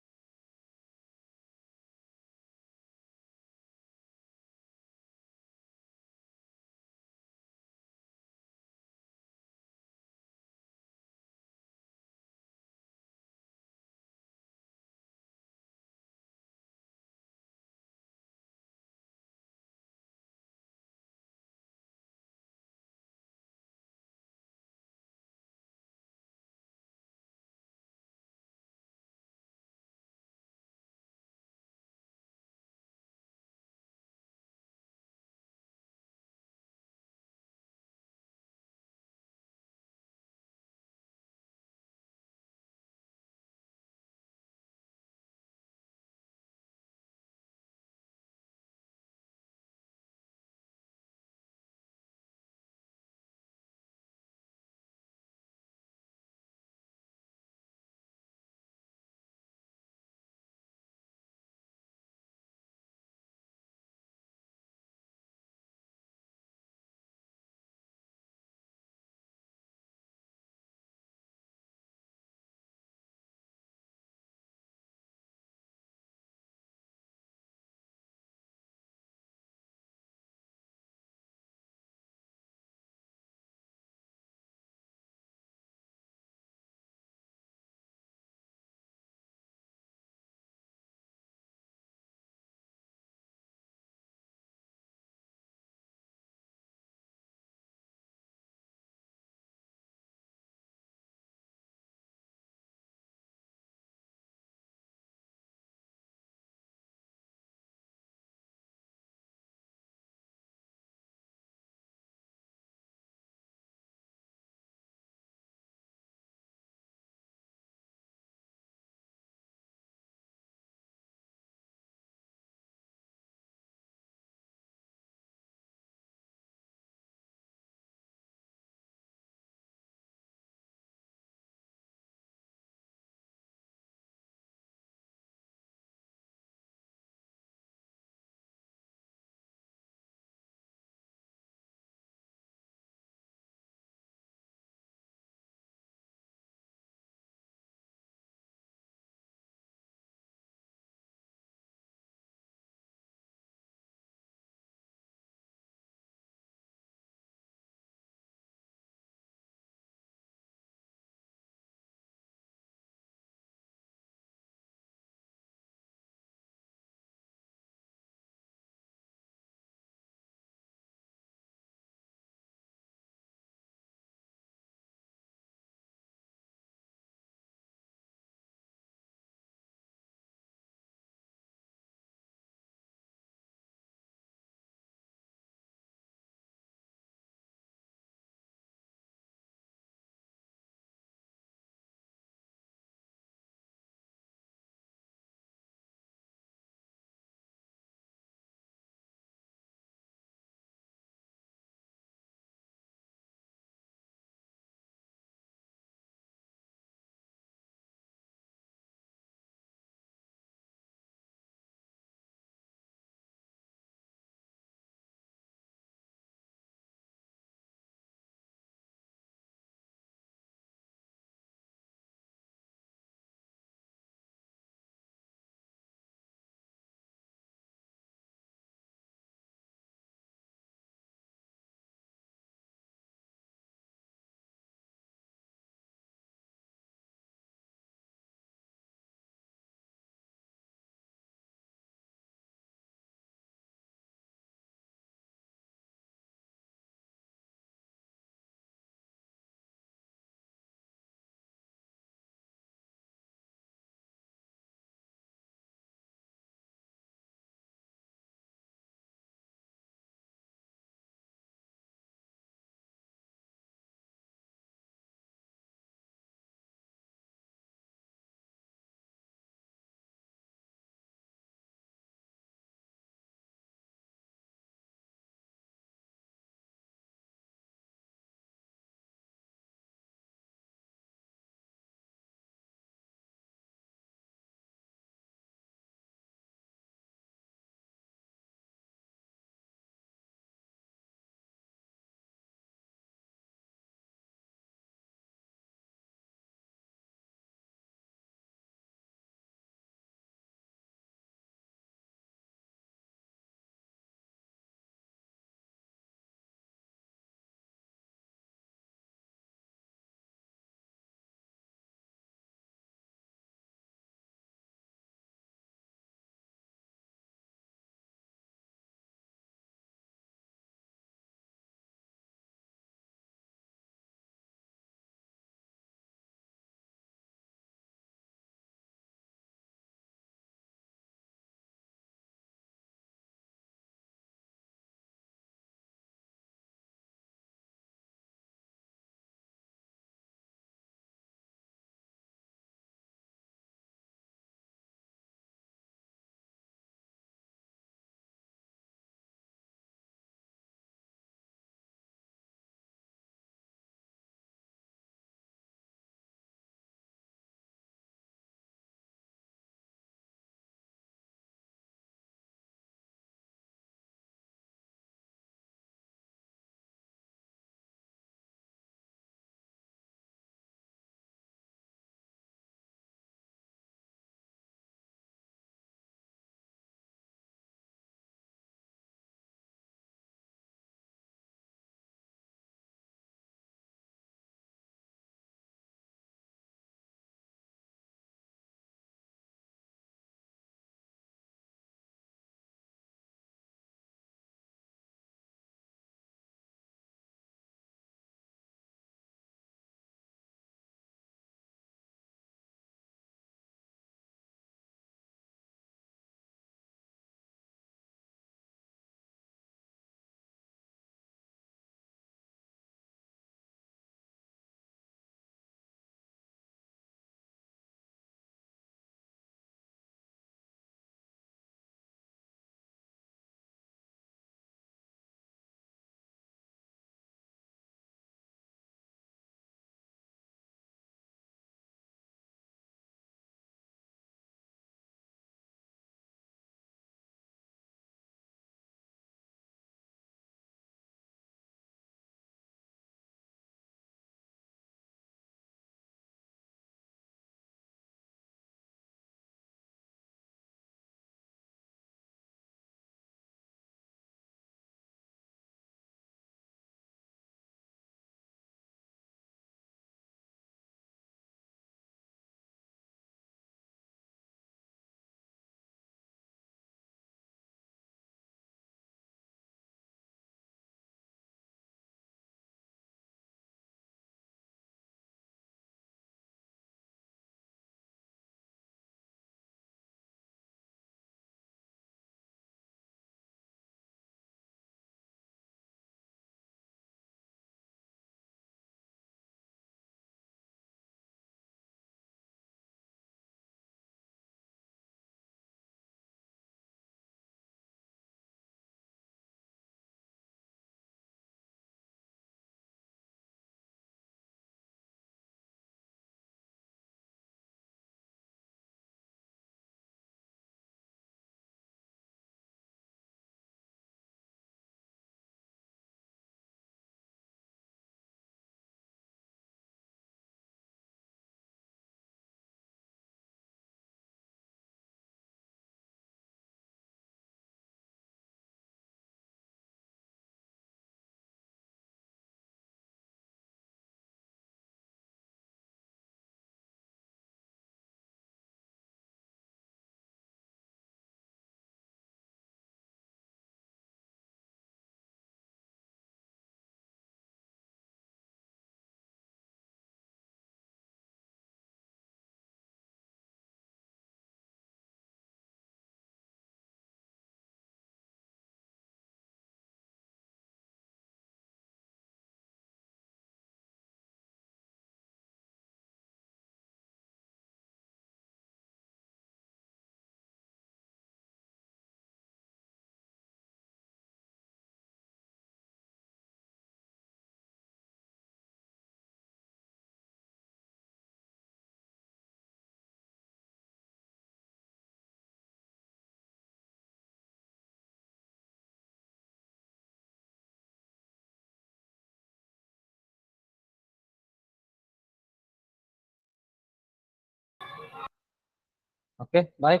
Oke, baik,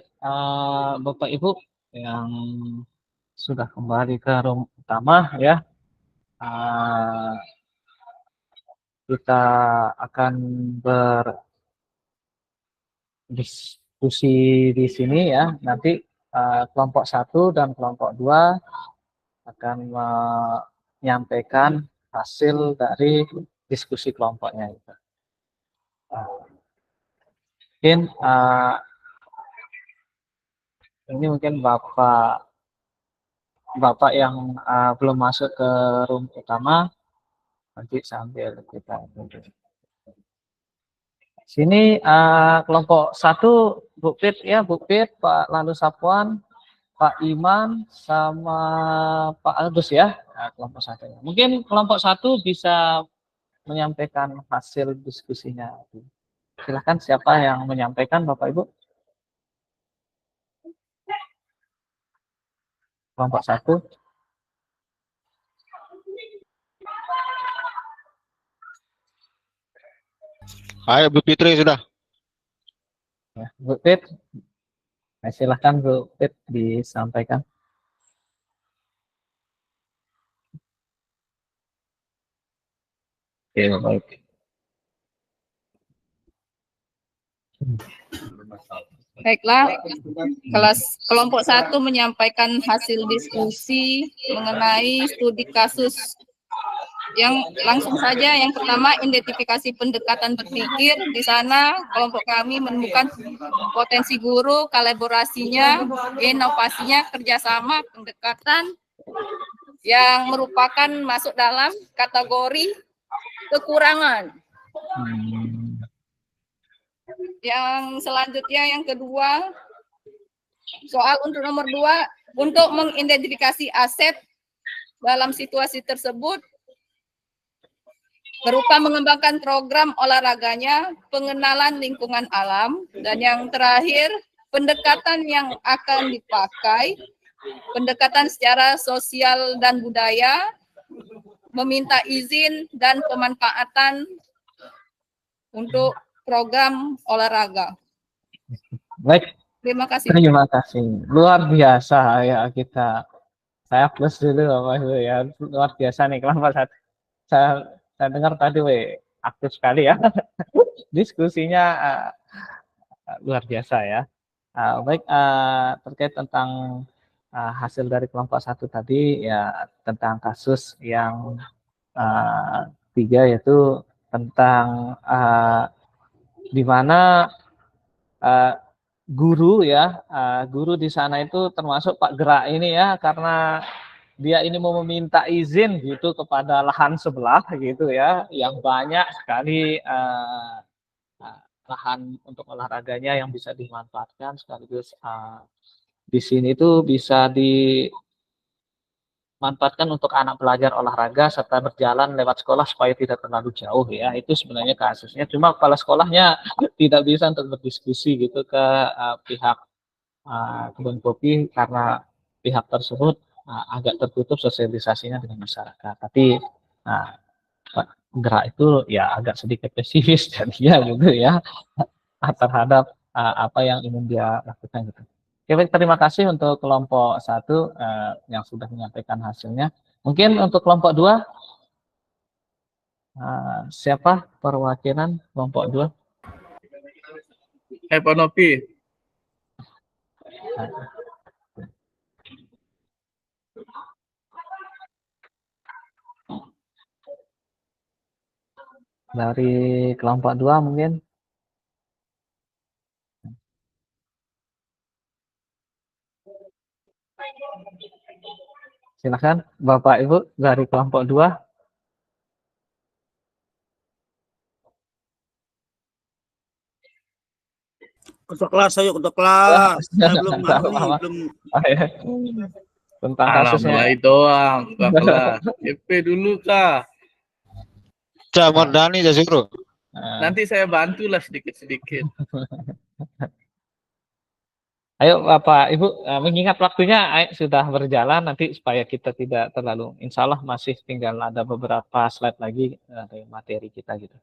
Bapak Ibu yang sudah kembali ke room utama ya. Kita akan berdiskusi di sini ya. Nanti kelompok 1 dan kelompok 2 akan menyampaikan hasil dari diskusi kelompoknya itu. Mungkin ini mungkin Bapak yang belum masuk ke room utama, nanti sambil kita tunggu. Sini kelompok 1 Bu Pit ya, Bu Pit, Pak Lalu Sapuan, Pak Iman, sama Pak Agus ya, kelompok 1. Mungkin kelompok 1 bisa menyampaikan hasil diskusinya. Silahkan, siapa yang menyampaikan, Bapak Ibu? Kelompok 1. Ayo Bu Fitri sudah. Ya, Bu Pit, silahkan Bu Pit disampaikan. Oke, baik. Baiklah, kelompok 1 menyampaikan hasil diskusi mengenai studi kasus yang langsung saja. Yang pertama, identifikasi pendekatan berpikir. Di sana kelompok kami menemukan potensi guru, kolaborasinya, inovasinya, kerjasama, pendekatan yang merupakan masuk dalam kategori kekurangan. Yang selanjutnya, yang kedua, soal untuk nomor 2, untuk mengidentifikasi aset dalam situasi tersebut berupa mengembangkan program olahraganya, pengenalan lingkungan alam, dan yang terakhir, pendekatan yang akan dipakai, pendekatan secara sosial dan budaya, meminta izin dan pemanfaatan untuk program olahraga. Baik, Terima kasih. terima kasih. Luar biasa ya kita. Saya plus dulu Bapak Ibu ya. Luar biasa nih kelompok 1. Saya dengar tadi aktif sekali ya. Diskusinya luar biasa ya. Baik, terkait tentang hasil dari kelompok 1 tadi ya, tentang kasus yang 3, yaitu tentang di mana guru ya, guru di sana itu termasuk Pak Gerak ini ya, karena dia ini mau meminta izin gitu kepada lahan sebelah gitu ya, yang banyak sekali lahan untuk olahraganya yang bisa dimanfaatkan, sekaligus di sini tuh bisa dimanfaatkan untuk anak belajar olahraga serta berjalan lewat sekolah supaya tidak terlalu jauh ya. Itu sebenarnya kasusnya. Cuma kepala sekolahnya tidak bisa untuk berdiskusi gitu ke pihak kebun kopi karena pihak tersebut agak tertutup sosialisasinya dengan masyarakat. Tapi Pak Gerak itu ya agak sedikit pesimis jadinya gitu ya terhadap apa yang ingin dia lakukan gitu. Oke, baik, terima kasih untuk kelompok 1 yang sudah menyampaikan hasilnya. Mungkin untuk kelompok 2 siapa perwakilan kelompok 2? Pak Nopi. Dari kelompok 2 mungkin. Silakan Bapak Ibu dari kelompok 2. Ketua kelas, ayo ketua kelas. Saya belum Tentang Alah, kasusnya. mulai doang, ketua kelas. EP dulu kah? Mardani saya suruh. Nanti saya bantulah sedikit-sedikit. Ayo Bapak Ibu, mengingat waktunya sudah berjalan, nanti supaya kita tidak terlalu, insya Allah masih tinggal ada beberapa slide lagi dari materi kita gitu.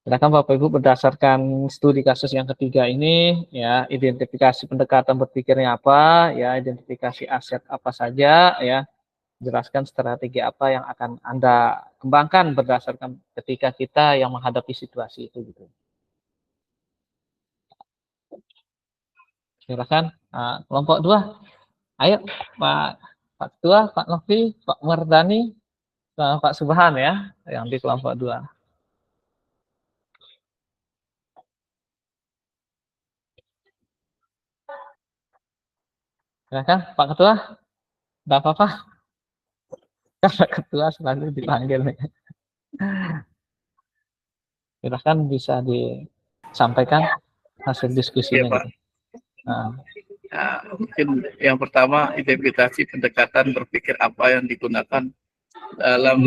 Silakan Bapak Ibu berdasarkan studi kasus yang ketiga ini ya, identifikasi pendekatan berpikirnya apa ya, identifikasi aset apa saja ya, jelaskan strategi apa yang akan Anda kembangkan berdasarkan ketika kita yang menghadapi situasi itu gitu. Silakan kelompok 2. Ayo Pak Ketua, Pak Novi, Pak Mardani, Pak Subhan ya, yang di kelompok 2. Silakan Pak Ketua, enggak apa-apa. Pak Ketua selalu dipanggil nih. Silakan bisa disampaikan hasil Ya, diskusinya Pak. gitu. Nah, Mungkin yang pertama identifikasi pendekatan berpikir apa yang digunakan dalam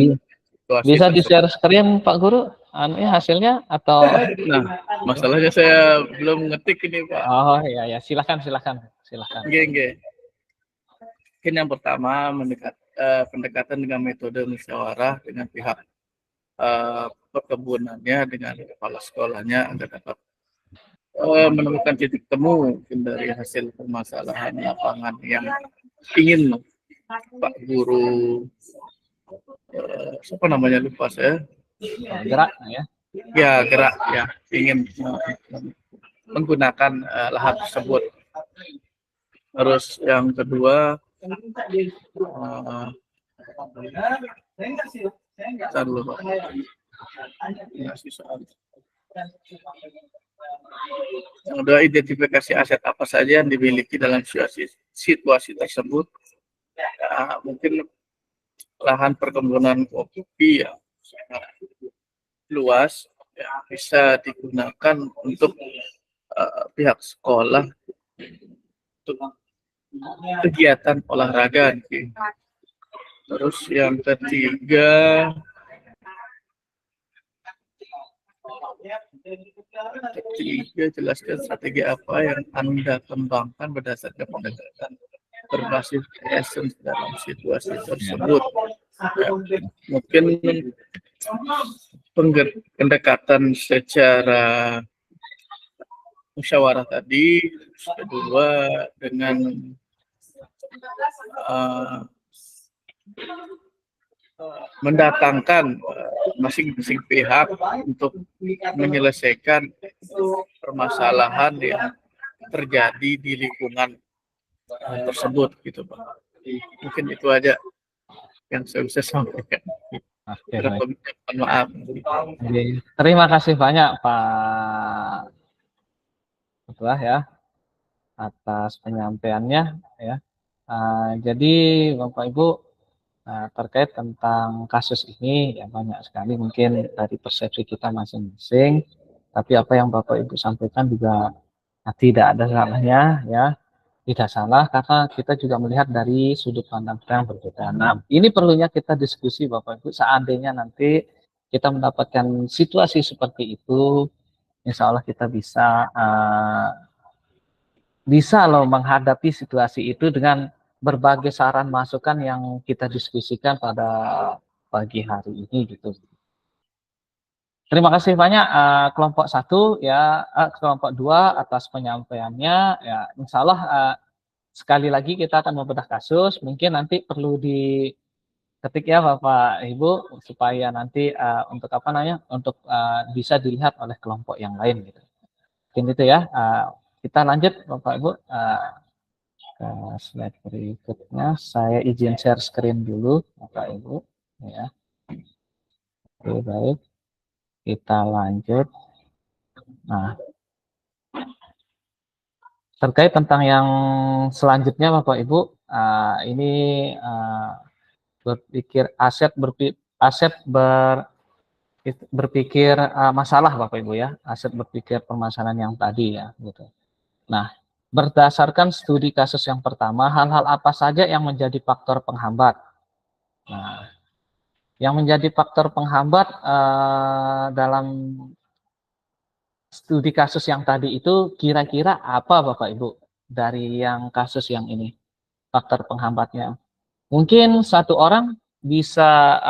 situasi bisa tersebut. di-share screen Pak Guru hasilnya atau Nah, masalahnya saya belum ngetik ini, Pak. oh ya silakan. Nggih. Mungkin yang pertama pendekatan dengan metode musyawarah dengan pihak perkebunannya, dengan kepala sekolahnya agar dapat menemukan titik temu mungkin dari hasil permasalahan lapangan yang ingin Pak Guru siapa namanya lupa saya, gerak ya. gerak ya, ingin menggunakan lahan tersebut. Terus yang kedua yang kedua, identifikasi aset apa saja yang dimiliki dalam situasi tersebut. Ya, mungkin lahan perkebunan kopi yang sangat luas ya, bisa digunakan untuk pihak sekolah untuk kegiatan olahraga. Terus yang ketiga jelaskan strategi apa yang Anda kembangkan berdasarkan pendekatan berbasis essence dalam situasi tersebut. Ya, mungkin pendekatan secara musyawarah tadi, kedua dengan mendatangkan masing-masing pihak untuk menyelesaikan permasalahan yang terjadi di lingkungan tersebut gitu, Pak. Mungkin itu aja yang saya bisa sampaikan. Oke, baik. Maaf. Terima kasih banyak Pak Ketua ya atas penyampaiannya ya. Jadi Bapak Ibu terkait tentang kasus ini ya banyak sekali mungkin dari persepsi kita masing-masing. Tapi apa yang Bapak Ibu sampaikan juga tidak ada salahnya ya. Tidak salah karena kita juga melihat dari sudut pandang yang berbeda. Nah, ini perlunya kita diskusi Bapak Ibu. Seandainya nanti kita mendapatkan situasi seperti itu, insya Allah kita bisa loh menghadapi situasi itu dengan berbagai saran masukan yang kita diskusikan pada pagi hari ini gitu. Terima kasih banyak kelompok 1 ya, kelompok 2 atas penyampaiannya ya. Insya Allah sekali lagi kita akan membedah kasus. Mungkin nanti perlu diketik ya Bapak Ibu supaya nanti untuk apa namanya untuk bisa dilihat oleh kelompok yang lain gitu. Mungkin itu ya. Kita lanjut Bapak Ibu ke slide berikutnya. Saya izin share screen dulu Bapak Ibu ya. Oke, baik. Kita lanjut. Nah, terkait tentang yang selanjutnya Bapak Ibu, ini berpikir masalah Bapak Ibu ya, aset berpikir permasalahan yang tadi ya gitu. Nah, berdasarkan studi kasus yang pertama, hal-hal apa saja yang menjadi faktor penghambat? Nah, yang menjadi faktor penghambat dalam studi kasus yang tadi itu kira-kira apa Bapak Ibu dari yang kasus yang ini faktor penghambatnya? Mungkin satu orang bisa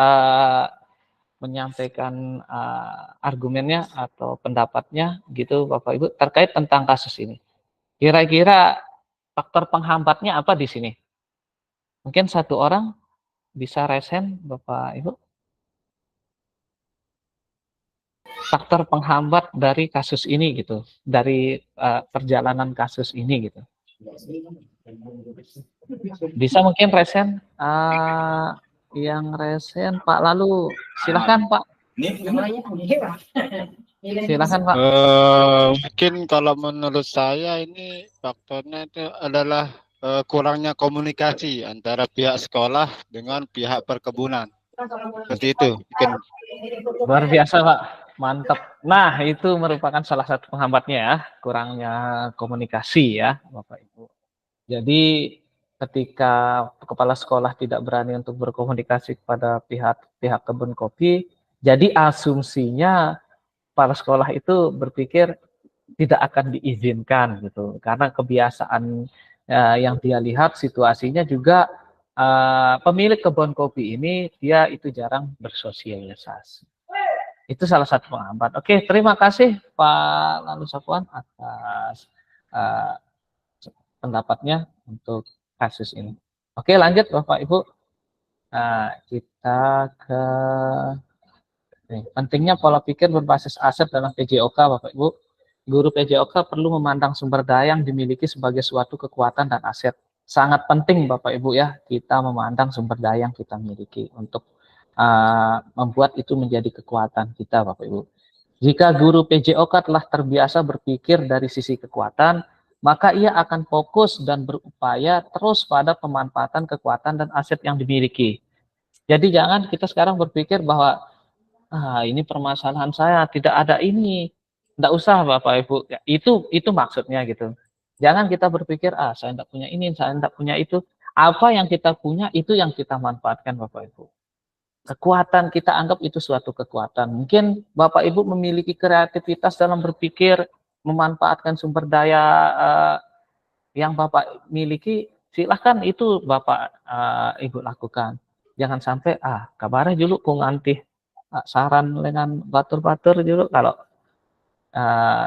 menyampaikan argumennya atau pendapatnya gitu Bapak Ibu terkait tentang kasus ini. Kira-kira faktor penghambatnya apa di sini? Mungkin satu orang bisa resen Bapak Ibu. Faktor penghambat dari kasus ini gitu, dari perjalanan kasus ini gitu. Bisa mungkin resen, yang resen Pak, lalu silahkan Pak. Silahkan Pak. Mungkin kalau menurut saya ini faktornya itu adalah kurangnya komunikasi antara pihak sekolah dengan pihak perkebunan. Seperti itu. Mungkin. Luar biasa Pak, mantap. Nah itu merupakan salah satu penghambatnya ya, kurangnya komunikasi ya Bapak Ibu. Jadi ketika kepala sekolah tidak berani untuk berkomunikasi kepada pihak kebun kopi, jadi asumsinya kepala sekolah itu berpikir tidak akan diizinkan gitu, karena kebiasaan yang dia lihat situasinya juga pemilik kebun kopi ini dia itu jarang bersosialisasi. Itu salah satu penghambat. Oke, terima kasih Pak Lalu Safwan atas pendapatnya untuk kasus ini. Oke, lanjut Bapak Ibu. Kita ke pentingnya pola pikir berbasis aset dalam PJOK Bapak Ibu. Guru PJOK perlu memandang sumber daya yang dimiliki sebagai suatu kekuatan dan aset. Sangat penting Bapak Ibu ya, kita memandang sumber daya yang kita miliki untuk membuat itu menjadi kekuatan kita Bapak Ibu. Jika guru PJOK telah terbiasa berpikir dari sisi kekuatan, maka ia akan fokus dan berupaya terus pada pemanfaatan kekuatan dan aset yang dimiliki. Jadi jangan kita sekarang berpikir bahwa ini permasalahan saya, tidak ada ini. Tidak usah Bapak Ibu. Ya, itu maksudnya gitu. Jangan kita berpikir, saya tidak punya ini, saya tidak punya itu. Apa yang kita punya, itu yang kita manfaatkan Bapak Ibu. Kekuatan kita anggap itu suatu kekuatan. Mungkin Bapak Ibu memiliki kreativitas dalam berpikir, memanfaatkan sumber daya yang Bapak miliki, silahkan itu Bapak Ibu lakukan. Jangan sampai kabarnya dulu ku nganti saran dengan batur-batur dulu, kalau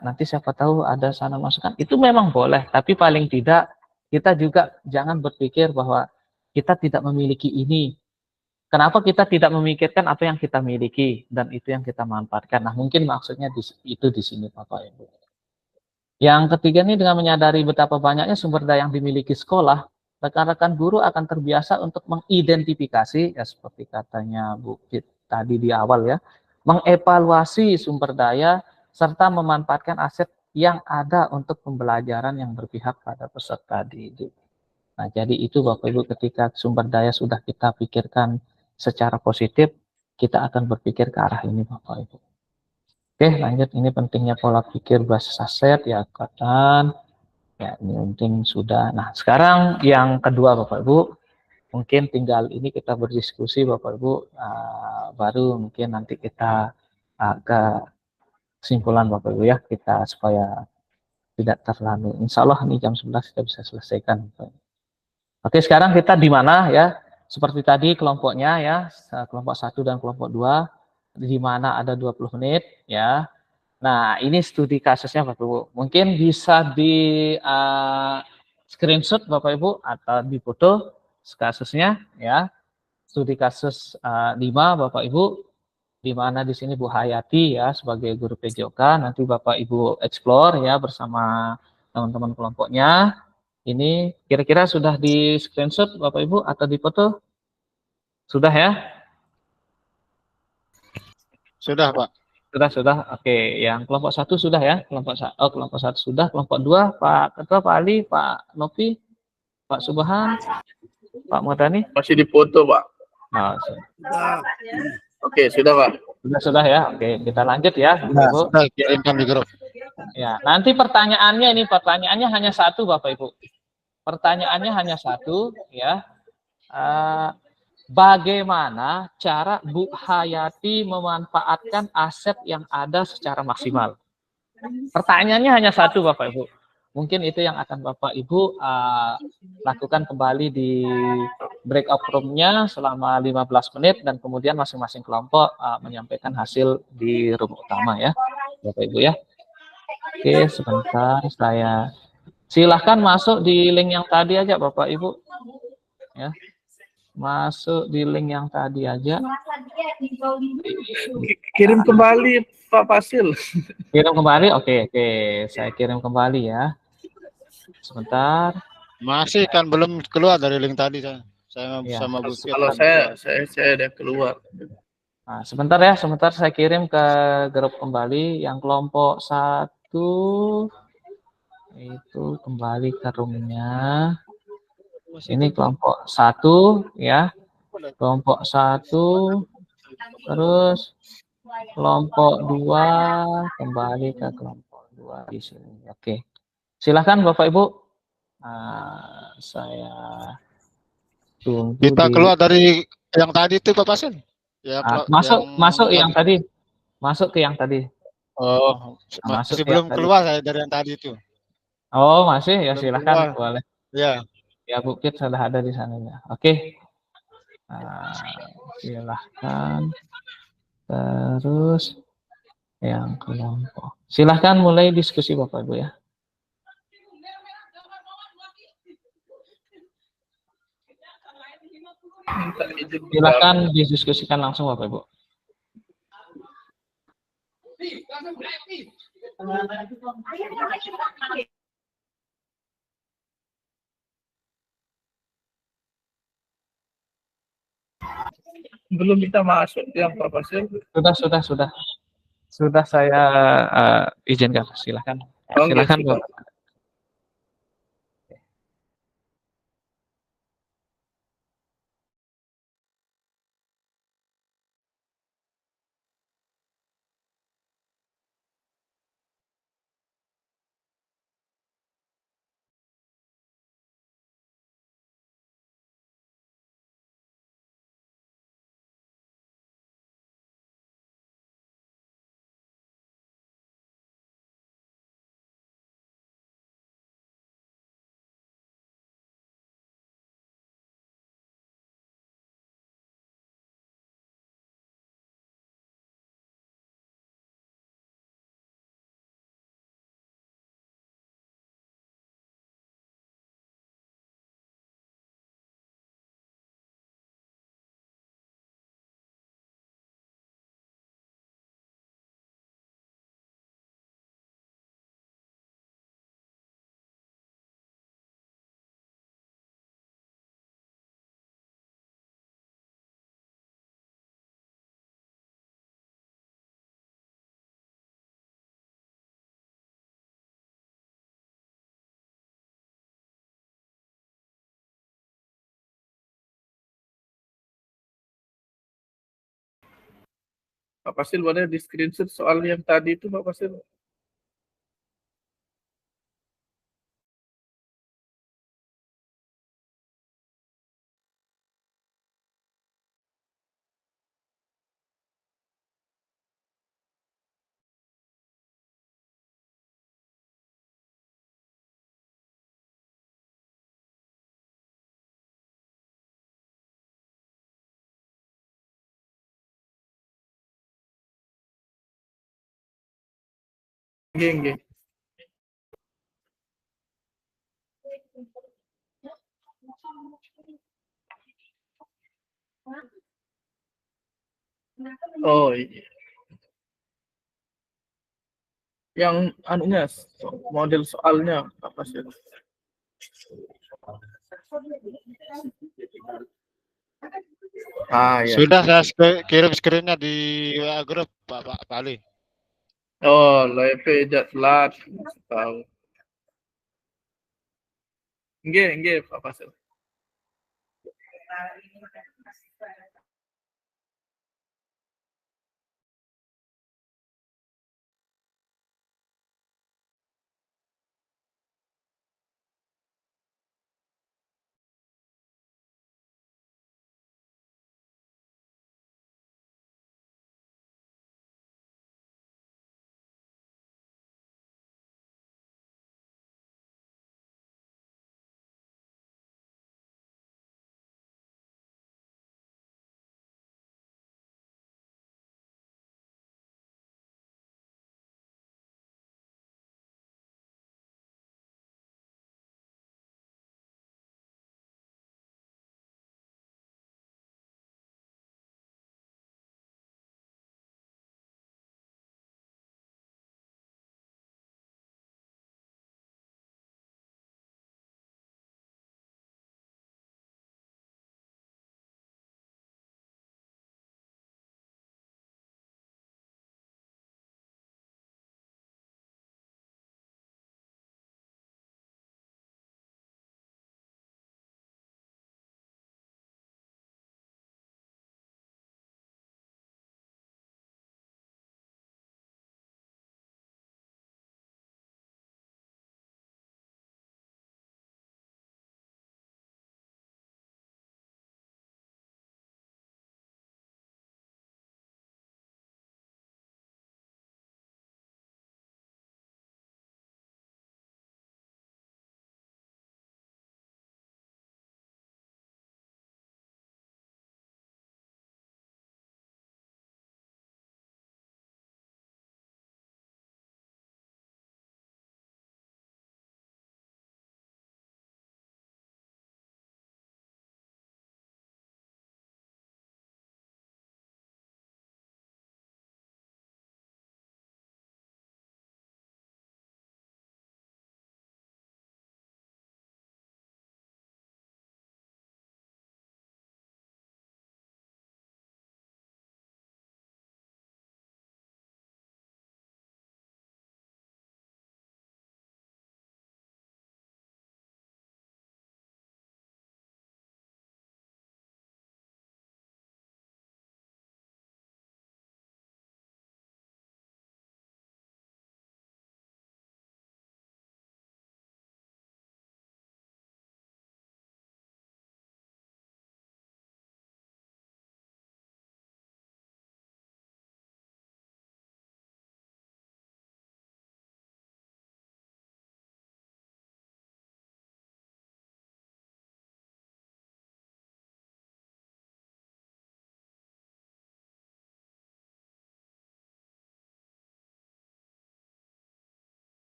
nanti siapa tahu ada sana masukan, itu memang boleh, tapi paling tidak kita juga jangan berpikir bahwa kita tidak memiliki ini. Kenapa kita tidak memikirkan apa yang kita miliki dan itu yang kita manfaatkan? Nah, mungkin maksudnya itu di sini Bapak Ibu. Yang ketiga ini, dengan menyadari betapa banyaknya sumber daya yang dimiliki sekolah, rekan-rekan guru akan terbiasa untuk mengidentifikasi, ya seperti katanya Bu Fit tadi di awal ya, mengevaluasi sumber daya serta memanfaatkan aset yang ada untuk pembelajaran yang berpihak pada peserta didik. Nah, jadi itu Bapak Ibu, ketika sumber daya sudah kita pikirkan secara positif, kita akan berpikir ke arah ini Bapak Ibu. Oke, lanjut. Ini pentingnya pola pikir berbasis aset ya, katakan. Ya, ini penting sudah. Nah, sekarang yang kedua Bapak Ibu, mungkin tinggal ini kita berdiskusi Bapak Ibu, baru mungkin nanti kita ke kesimpulan Bapak Ibu ya, kita supaya tidak terlalu. Insya Allah ini jam 11 kita bisa selesaikan. Oke, sekarang kita di mana ya? Seperti tadi kelompoknya ya, kelompok 1 dan kelompok 2, di mana ada 20 menit ya. Nah, ini studi kasusnya Bapak Ibu. Mungkin bisa di screenshot Bapak Ibu atau di foto kasusnya ya. Studi kasus 5 Bapak Ibu, di mana di sini Bu Hayati ya sebagai guru PJOK, nanti Bapak Ibu explore ya bersama teman-teman kelompoknya. Ini kira-kira sudah di screenshot Bapak Ibu atau di foto? Sudah ya? Sudah Pak. Sudah. Oke, yang kelompok 1 sudah ya? Kelompok 1 sudah. Kelompok 2 Pak Ketua, Pak Ali, Pak Novi, Pak Subhan, Pak Murdani. Masih di foto Pak. Nah, Oke, sudah Pak. Sudah ya. Oke, kita lanjut ya. Ibu. Sudah kirimkan di grup. Ya, nanti pertanyaannya hanya satu Bapak Ibu. Pertanyaannya hanya satu ya. Bagaimana cara Bu Hayati memanfaatkan aset yang ada secara maksimal? Pertanyaannya hanya satu Bapak Ibu. Mungkin itu yang akan Bapak Ibu lakukan kembali di breakout room-nya selama 15 menit dan kemudian masing-masing kelompok menyampaikan hasil di room utama ya, Bapak Ibu ya. Oke, sebentar saya silahkan masuk di link yang tadi aja Bapak Ibu ya. Masuk di link yang tadi aja. Kirim kembali Pak Fasil. Kirim kembali, oke, saya kirim kembali ya. Sebentar. Masih kan belum keluar dari link tadi saya. Saya Ya. sama Bukit. Kalau saya udah keluar. Nah, sebentar ya, sebentar saya kirim ke grup kembali yang kelompok 1 itu kembali ke roomnya. Ini kelompok 1 ya. Kelompok 1 terus kelompok 2 kembali ke kelompok 2 di sini. Oke. Silahkan Bapak Ibu. Saya tunggu Kita di keluar dari yang tadi itu Pak Pasin. Ya, masuk yang tadi. Masuk ke yang tadi. Oh, Masuk masih ke yang belum tadi. keluar saya dari yang tadi itu. Oh, masih ya, Belum silahkan keluar. boleh. Ya. Ya, Bukit sudah ada di sana ya. Oke. Silahkan. Terus yang kelompok. Silahkan mulai diskusi Bapak Ibu ya. Minta izin Silahkan didiskusikan langsung Bapak Ibu. belum kita masuk yang Pak Fasil. Sudah. Sudah saya izinkan. Silahkan. Oh, Silahkan sudah. Bapak. Pak Fasil boleh di screenshot soal yang tadi itu Pak Fasil. Nggih. Oh iya. Yang anunya model soalnya Pak Fasil. Ya. Sudah saya kirim screen-nya di WA grup Pak Ali. Oh, live telat tahu. Nggih Pak Fasil.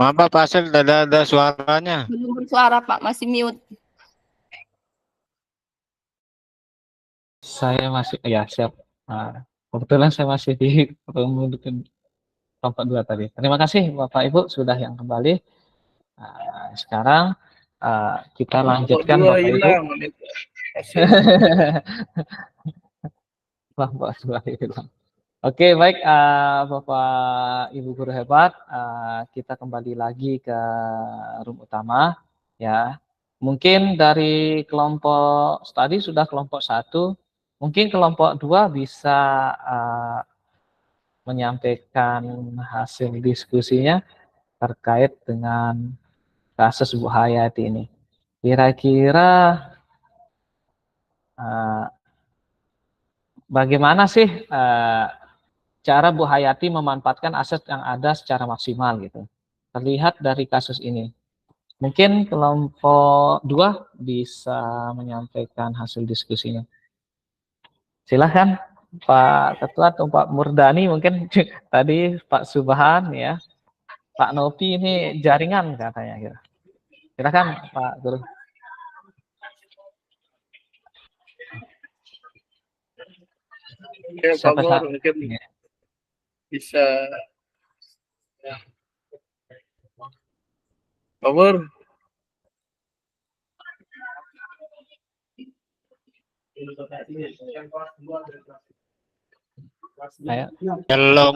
Maaf Pak Fasil, ada suaranya. Belum bersuara Pak, masih mute. Saya masih, ya siap. Kebetulan saya masih di kelompok 2 tadi. Terima kasih Bapak Ibu sudah yang kembali. Sekarang kita lanjutkan Dua Bapak Ibu. hilang. Kelompok 2 hilang. Oke, baik Bapak Ibu guru hebat, kita kembali lagi ke room utama ya. Mungkin dari kelompok tadi sudah kelompok 1, mungkin kelompok 2 bisa menyampaikan hasil diskusinya terkait dengan kasus Bu Hayati ini. Kira-kira bagaimana sih cara Bu Hayati memanfaatkan aset yang ada secara maksimal gitu. Terlihat dari kasus ini. Mungkin kelompok 2 bisa menyampaikan hasil diskusinya. Silahkan Pak Ketua atau Pak Murdani, mungkin tadi Pak Subhan ya. Pak Nopi ini jaringan katanya gitu. Silahkan Pak Guru. Ya, Pak Mur, mungkin bisa. Pak Mur. Yellow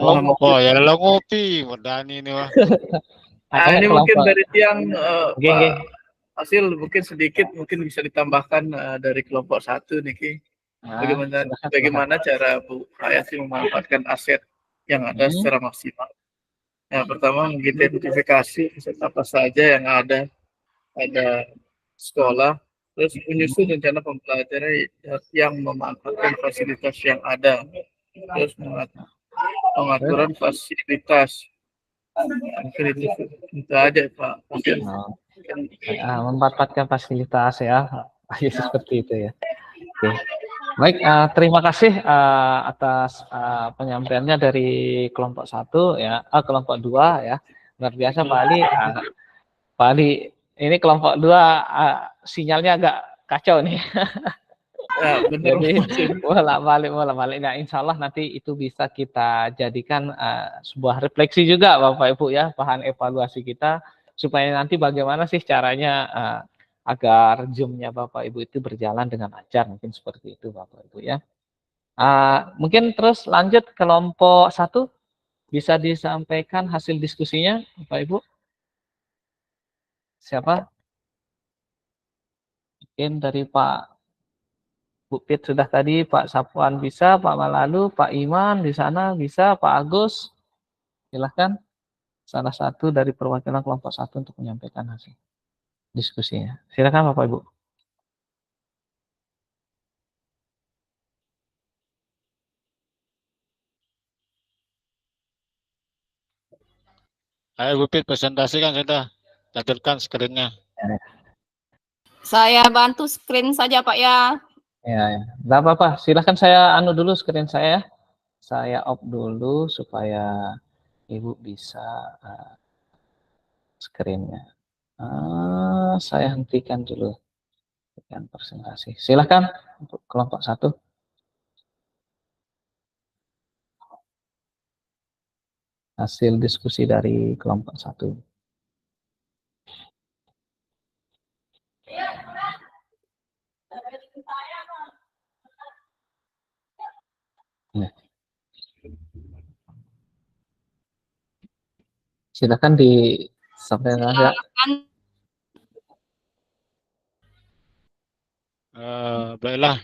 ngopi, Murdani ini wah. Ini mungkin dari tiang Pak hasil mungkin sedikit mungkin bisa ditambahkan dari kelompok 1 nih Ki. Bagaimana cara Bu Hayati memanfaatkan aset yang ada secara maksimal. Yang pertama mengidentifikasi aset apa saja yang ada sekolah, terus menyusun rencana pembelajaran yang memanfaatkan fasilitas yang ada, terus pengaturan fasilitas. Mungkin itu aja Pak. Memanfaatkan fasilitas ya, seperti itu ya. Oke. Baik, terima kasih atas penyampaiannya dari kelompok 1 ya, kelompok 2 ya. Luar biasa Pak Ali. Pak Ali, ini kelompok 2 sinyalnya agak kacau nih. Ya, benar. Jadi bolak-balik. Nah, insya Allah nanti itu bisa kita jadikan sebuah refleksi juga Bapak Ibu ya, bahan evaluasi kita supaya nanti bagaimana sih caranya agar Zoom-nya Bapak Ibu itu berjalan dengan lancar, mungkin seperti itu Bapak Ibu ya. Mungkin terus lanjut kelompok 1 bisa disampaikan hasil diskusinya Bapak Ibu. Siapa? Mungkin dari Pak Bukit sudah tadi, Pak Sapuan bisa, Pak Malalu, Pak Iman di sana bisa, Pak Agus. Silahkan salah satu dari perwakilan kelompok 1 untuk menyampaikan hasil diskusinya. Silakan Bapak Ibu. Ayo Bupit, presentasikan sudah. Tampilkan screen-nya. Saya bantu screen saja Pak ya. Ya. Nggak apa-apa, silahkan saya dulu screen saya. Saya off dulu supaya Ibu bisa screen-nya. Saya hentikan dulu dengan presentasi. Silahkan untuk kelompok 1. Hasil diskusi dari kelompok 1. Ya. Silakan disampaikan aja. Baiklah,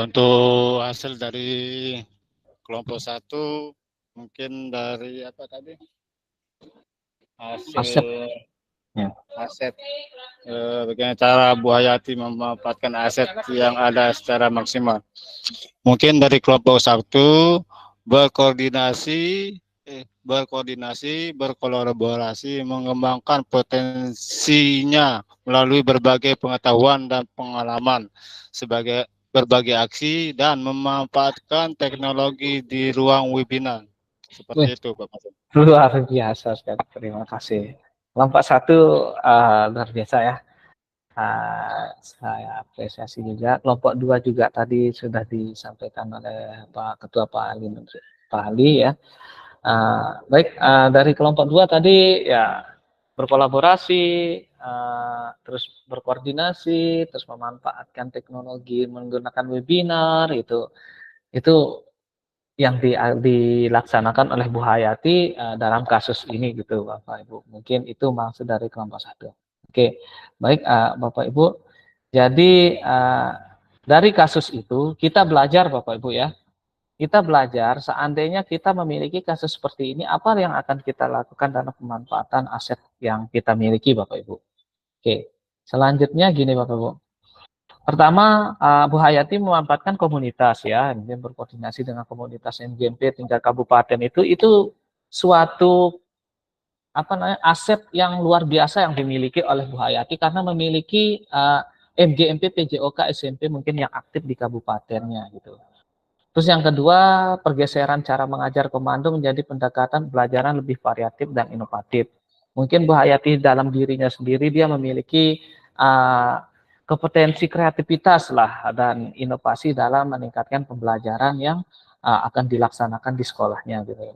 untuk hasil dari kelompok 1 mungkin dari apa tadi? Aset. Bagaimana cara Bu Hayati memanfaatkan aset yang ada secara maksimal. Mungkin dari kelompok 1 berkolaborasi, mengembangkan potensinya melalui berbagai pengetahuan dan pengalaman sebagai berbagai aksi dan memanfaatkan teknologi di ruang webinar. Seperti itu Bapak. Luar biasa sekali, terima kasih. Kelompok 1 luar biasa ya. Saya apresiasi juga. Kelompok 2 juga tadi sudah disampaikan oleh Pak Ketua Pak Ali ya. Baik, dari kelompok 2 tadi ya berkolaborasi, terus berkoordinasi, terus memanfaatkan teknologi menggunakan webinar itu yang dilaksanakan oleh Bu Hayati dalam kasus ini gitu Bapak Ibu. Mungkin itu maksud dari kelompok 1. Oke, baik Bapak Ibu. Jadi dari kasus itu kita belajar Bapak Ibu ya. Kita belajar seandainya kita memiliki kasus seperti ini, apa yang akan kita lakukan dalam pemanfaatan aset yang kita miliki Bapak Ibu. Oke, selanjutnya gini Bapak Ibu. Pertama, Bu Hayati memanfaatkan komunitas ya, kemudian berkoordinasi dengan komunitas MGMP tingkat kabupaten itu suatu aset yang luar biasa yang dimiliki oleh Bu Hayati karena memiliki MGMP PJOK SMP mungkin yang aktif di kabupatennya gitu. Terus yang kedua, pergeseran cara mengajar komando menjadi pendekatan pelajaran lebih variatif dan inovatif. Mungkin Bu Hayati dalam dirinya sendiri dia memiliki kompetensi kreativitas lah dan inovasi dalam meningkatkan pembelajaran yang akan dilaksanakan di sekolahnya gitu.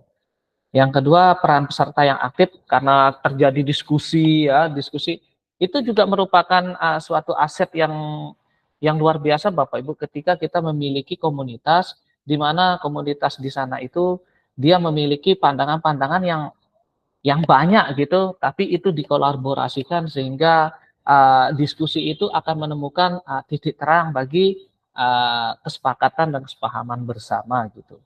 Yang kedua, peran peserta yang aktif karena terjadi diskusi ya, diskusi itu juga merupakan suatu aset yang luar biasa Bapak Ibu ketika kita memiliki komunitas di mana komunitas di sana itu dia memiliki pandangan-pandangan yang banyak gitu, tapi itu dikolaborasikan sehingga diskusi itu akan menemukan titik terang bagi kesepakatan dan kesepahaman bersama gitu.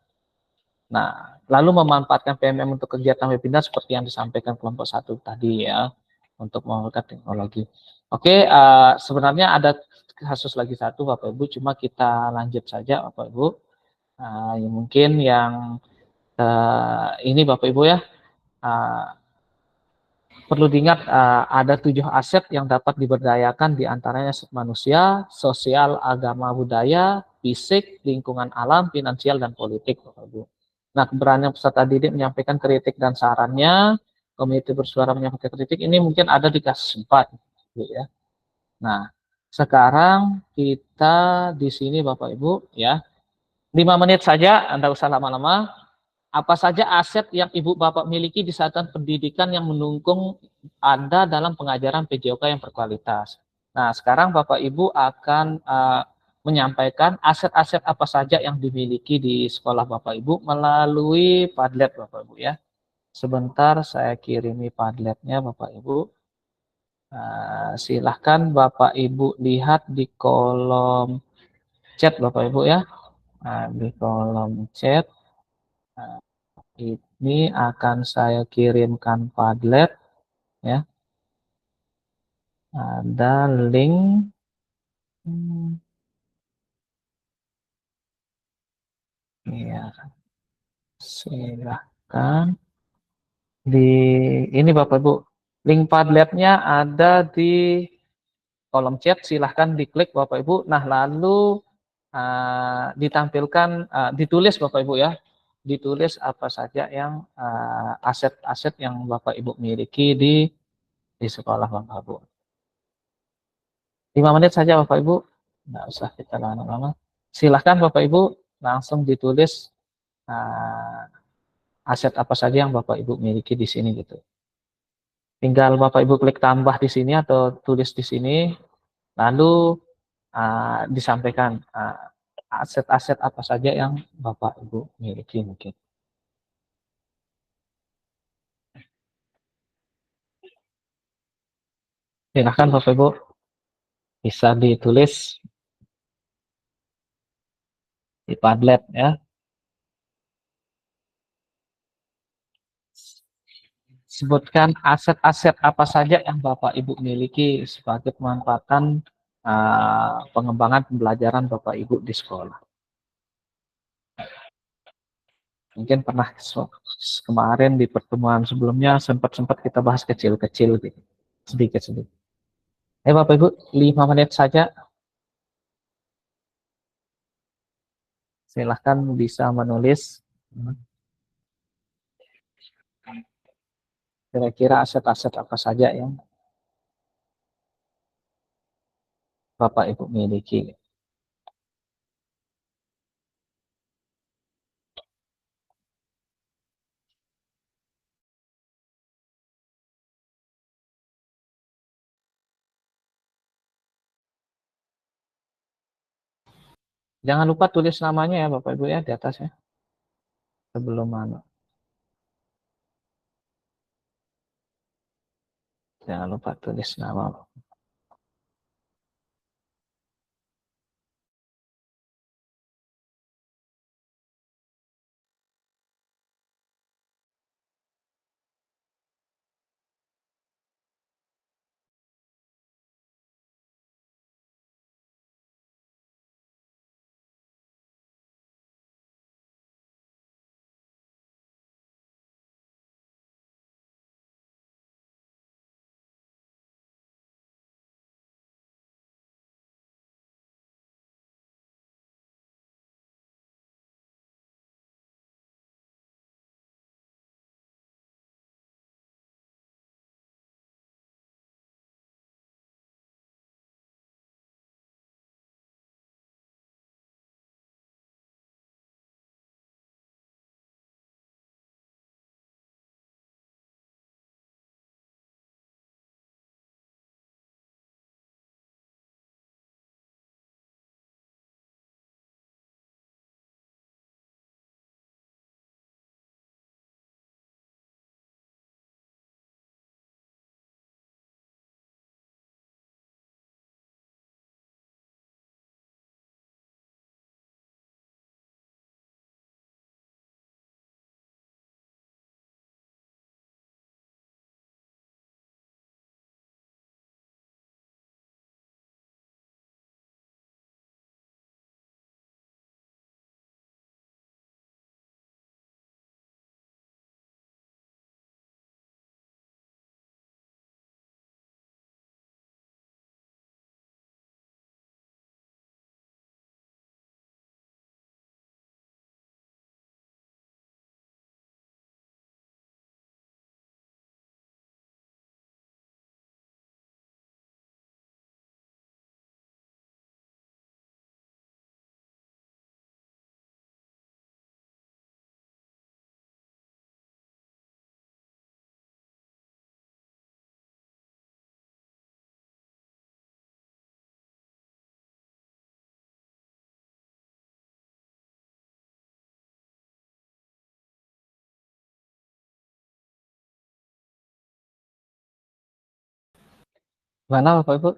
Nah, lalu memanfaatkan PMM untuk kegiatan webinar seperti yang disampaikan kelompok 1 tadi ya, untuk menggunakan teknologi. Oke, sebenarnya ada kasus lagi satu Bapak Ibu, cuma kita lanjut saja Bapak Ibu. Mungkin yang ini Bapak Ibu ya, perlu diingat ada 7 aset yang dapat diberdayakan diantaranya manusia, sosial, agama, budaya, fisik, lingkungan alam, finansial, dan politik Bapak Ibu. Nah, keberanian peserta didik menyampaikan kritik dan sarannya, komite bersuara menyampaikan kritik, ini mungkin ada di kasus 4. Ya. Nah, sekarang kita di sini Bapak Ibu ya, 5 menit saja, Anda usah lama-lama. Apa saja aset yang Ibu Bapak miliki di satuan pendidikan yang mendukung Anda dalam pengajaran PJOK yang berkualitas. Nah, sekarang Bapak Ibu akan menyampaikan aset-aset apa saja yang dimiliki di sekolah Bapak Ibu melalui Padlet Bapak Ibu ya. Sebentar saya kirimi Padletnya Bapak Ibu. Silahkan Bapak Ibu lihat di kolom chat Bapak Ibu ya. Di kolom chat. Ini akan saya kirimkan Padlet ya. Ada link ya, silahkan di ini Bapak Ibu, link Padletnya ada di kolom chat, silahkan diklik Bapak Ibu. Nah, lalu ditampilkan ditulis Bapak Ibu ya, ditulis apa saja yang aset-aset yang Bapak Ibu miliki di sekolah Bapak Ibu. 5 menit saja Bapak Ibu, nggak usah kita lama-lama. Silahkan Bapak Ibu langsung ditulis aset apa saja yang Bapak Ibu miliki di sini gitu. Tinggal Bapak Ibu klik tambah di sini atau tulis di sini, lalu disampaikan aset-aset apa saja yang Bapak Ibu miliki mungkin. Silahkan Bapak Ibu bisa ditulis di Padlet ya. Sebutkan aset-aset apa saja yang Bapak Ibu miliki sebagai pemanfaatan pengembangan pembelajaran Bapak Ibu di sekolah. Mungkin pernah kemarin di pertemuan sebelumnya sempat kita bahas kecil-kecil gitu. Sedikit-sedikit. Bapak Ibu, 5 menit saja. Silahkan bisa menulis. Kira-kira aset-aset apa saja yang Bapak Ibu miliki? Jangan lupa tulis namanya ya Bapak Ibu ya di atas ya. Sebelum mana. Jangan lupa tulis nama. Mana Bapak Ibu?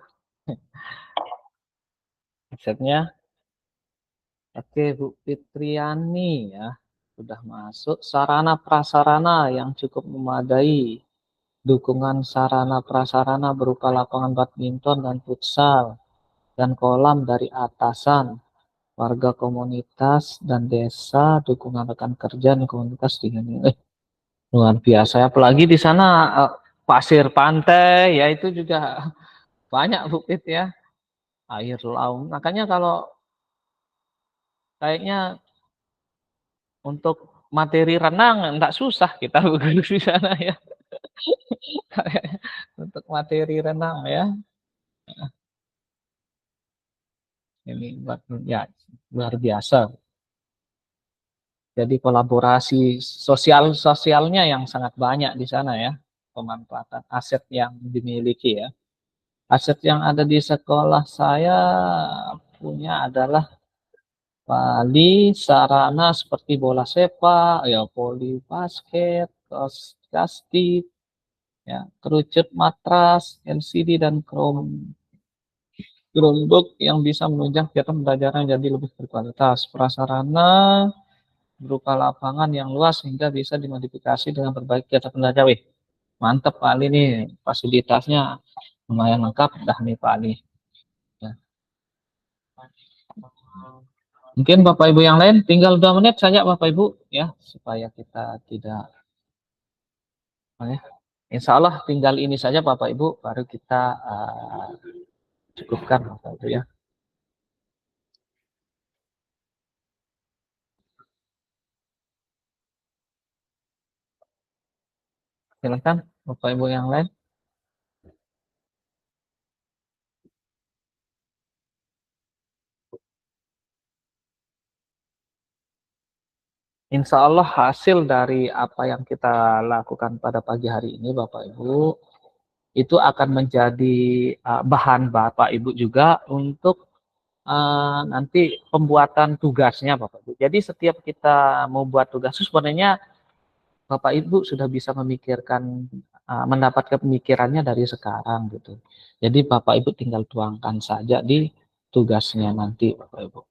Asetnya. Oke, Bu Fitriani ya. Sudah masuk. Sarana prasarana yang cukup memadai. Dukungan sarana prasarana berupa lapangan badminton dan futsal dan kolam dari atasan, warga komunitas dan desa, dukungan rekan kerja dan komunitas dengan luar biasa. Apalagi di sana pasir pantai, ya itu juga banyak bukit ya, air laut. Makanya kalau kayaknya untuk materi renang enggak susah kita berguru di sana ya. Untuk materi renang ya. Ini ya luar biasa. Jadi kolaborasi sosialnya yang sangat banyak di sana ya. Pemanfaatan aset yang dimiliki ya. Aset yang ada di sekolah saya punya adalah Bali sarana seperti bola sepak, ya voli basket, kaos kasti, ya kerucut matras, LCD dan Chromebook yang bisa menunjang kegiatan pembelajaran jadi lebih berkualitas. Prasarana berupa lapangan yang luas sehingga bisa dimodifikasi dengan berbagai kegiatan belajar. Wih, mantep Pak Ali nih, fasilitasnya lumayan lengkap dah nih Pak Ali. Ya. Mungkin Bapak Ibu yang lain tinggal 2 menit saja Bapak Ibu ya supaya kita tidak ya. Insya Allah tinggal ini saja Bapak Ibu baru kita cukupkan Bapak Ibu ya. Silakan Bapak Ibu yang lain? Insya Allah hasil dari apa yang kita lakukan pada pagi hari ini Bapak Ibu, itu akan menjadi bahan Bapak Ibu juga untuk nanti pembuatan tugasnya Bapak Ibu. Jadi setiap kita mau buat tugas itu sebenarnya Bapak Ibu sudah bisa memikirkan, mendapatkan pemikirannya dari sekarang gitu. Jadi Bapak Ibu tinggal tuangkan saja di tugasnya nanti Bapak Ibu.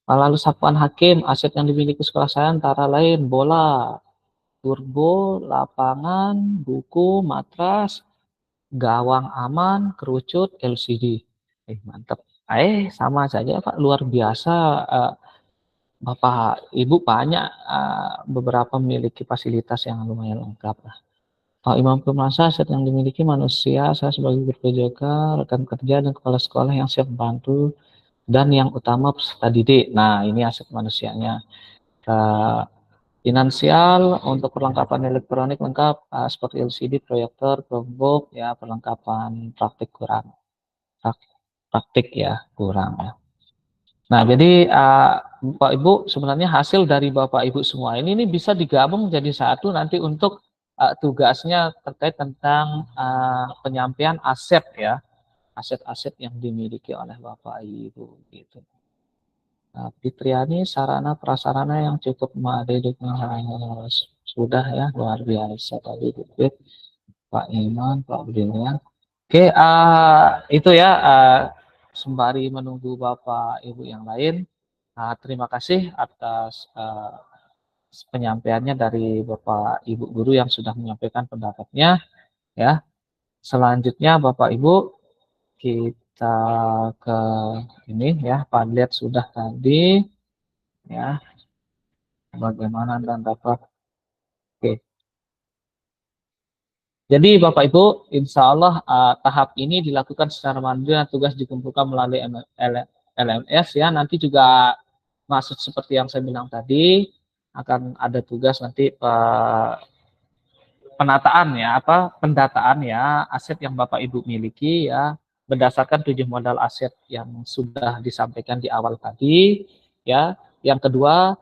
Lalu satuan hakim, aset yang dimiliki sekolah saya antara lain bola, turbo, lapangan, buku, matras, gawang aman, kerucut, LCD. Mantap. Sama saja Pak, luar biasa. Bapak Ibu banyak beberapa memiliki fasilitas yang lumayan lengkap lah. Pak Imam merasa aset yang dimiliki manusia, saya sebagai guru PJK, rekan kerja dan kepala sekolah yang siap membantu, dan yang utama peserta didik. Nah, ini aset manusianya. Finansial untuk perlengkapan elektronik lengkap seperti LCD, proyektor, Chromebook, ya perlengkapan praktik kurang. Praktik ya kurang ya. Nah, jadi Bapak Ibu sebenarnya hasil dari Bapak Ibu semua ini bisa digabung jadi satu nanti untuk tugasnya terkait tentang penyampaian aset ya. Aset-aset yang dimiliki oleh Bapak Ibu gitu. Nah, Fitriani sarana prasarana yang cukup memadai sudah ya luar biasa tadi Pak Iman, Pak Budiman. Oke, itu ya sembari menunggu Bapak Ibu yang lain. Terima kasih atas penyampaiannya dari Bapak Ibu guru yang sudah menyampaikan pendapatnya ya. Selanjutnya Bapak Ibu kita ke ini ya, Padlet sudah tadi ya. Bagaimana dan dapat. Oke. Jadi Bapak Ibu, insya Allah tahap ini dilakukan secara mandiri dan tugas dikumpulkan melalui LMS ya. Nanti juga maksud seperti yang saya bilang tadi akan ada tugas nanti penataan ya, pendataan ya aset yang Bapak Ibu miliki ya berdasarkan 7 modal aset yang sudah disampaikan di awal tadi ya. Yang kedua,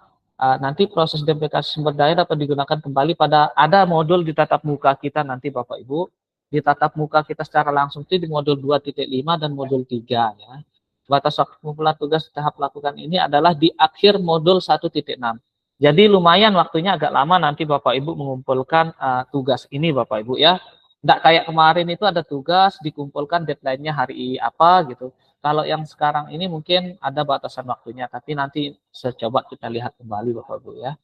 nanti proses duplikasi sumber daya dapat digunakan kembali pada ada modul di tatap muka kita nanti Bapak Ibu. Di tatap muka kita secara langsung itu di modul 2.5 dan modul 3 ya. Batas waktu pengumpulan tugas tahap lakukan ini adalah di akhir modul 1.6. Jadi lumayan waktunya agak lama nanti Bapak Ibu mengumpulkan tugas ini Bapak Ibu ya. Tidak kayak kemarin itu ada tugas dikumpulkan deadline-nya hari apa gitu. Kalau yang sekarang ini mungkin ada batasan waktunya, tapi nanti coba kita lihat kembali Bapak Ibu ya.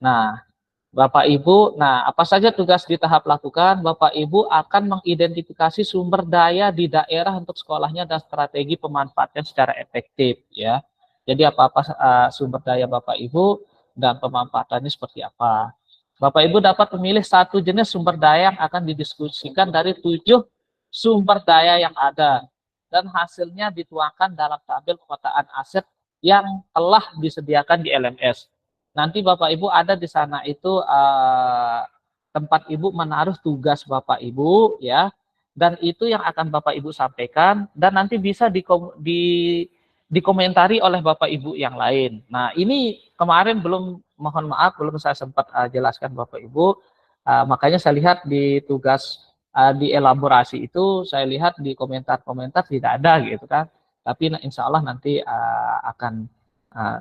Nah, Bapak Ibu, apa saja tugas di tahap lakukan? Bapak Ibu akan mengidentifikasi sumber daya di daerah untuk sekolahnya dan strategi pemanfaatan secara efektif ya. Jadi apa-apa sumber daya Bapak Ibu dan pemanfaatannya seperti apa. Bapak Ibu dapat memilih satu jenis sumber daya yang akan didiskusikan dari 7 sumber daya yang ada. Dan hasilnya dituangkan dalam tabel pemetaan aset yang telah disediakan di LMS. Nanti Bapak Ibu ada di sana itu tempat Ibu menaruh tugas Bapak Ibu ya. Dan itu yang akan Bapak Ibu sampaikan dan nanti bisa dikomentari oleh Bapak Ibu yang lain. Nah, ini kemarin mohon maaf belum saya sempat jelaskan Bapak Ibu. Makanya saya lihat di tugas di elaborasi itu saya lihat di komentar-komentar tidak ada gitu kan. Tapi insya Allah nanti akan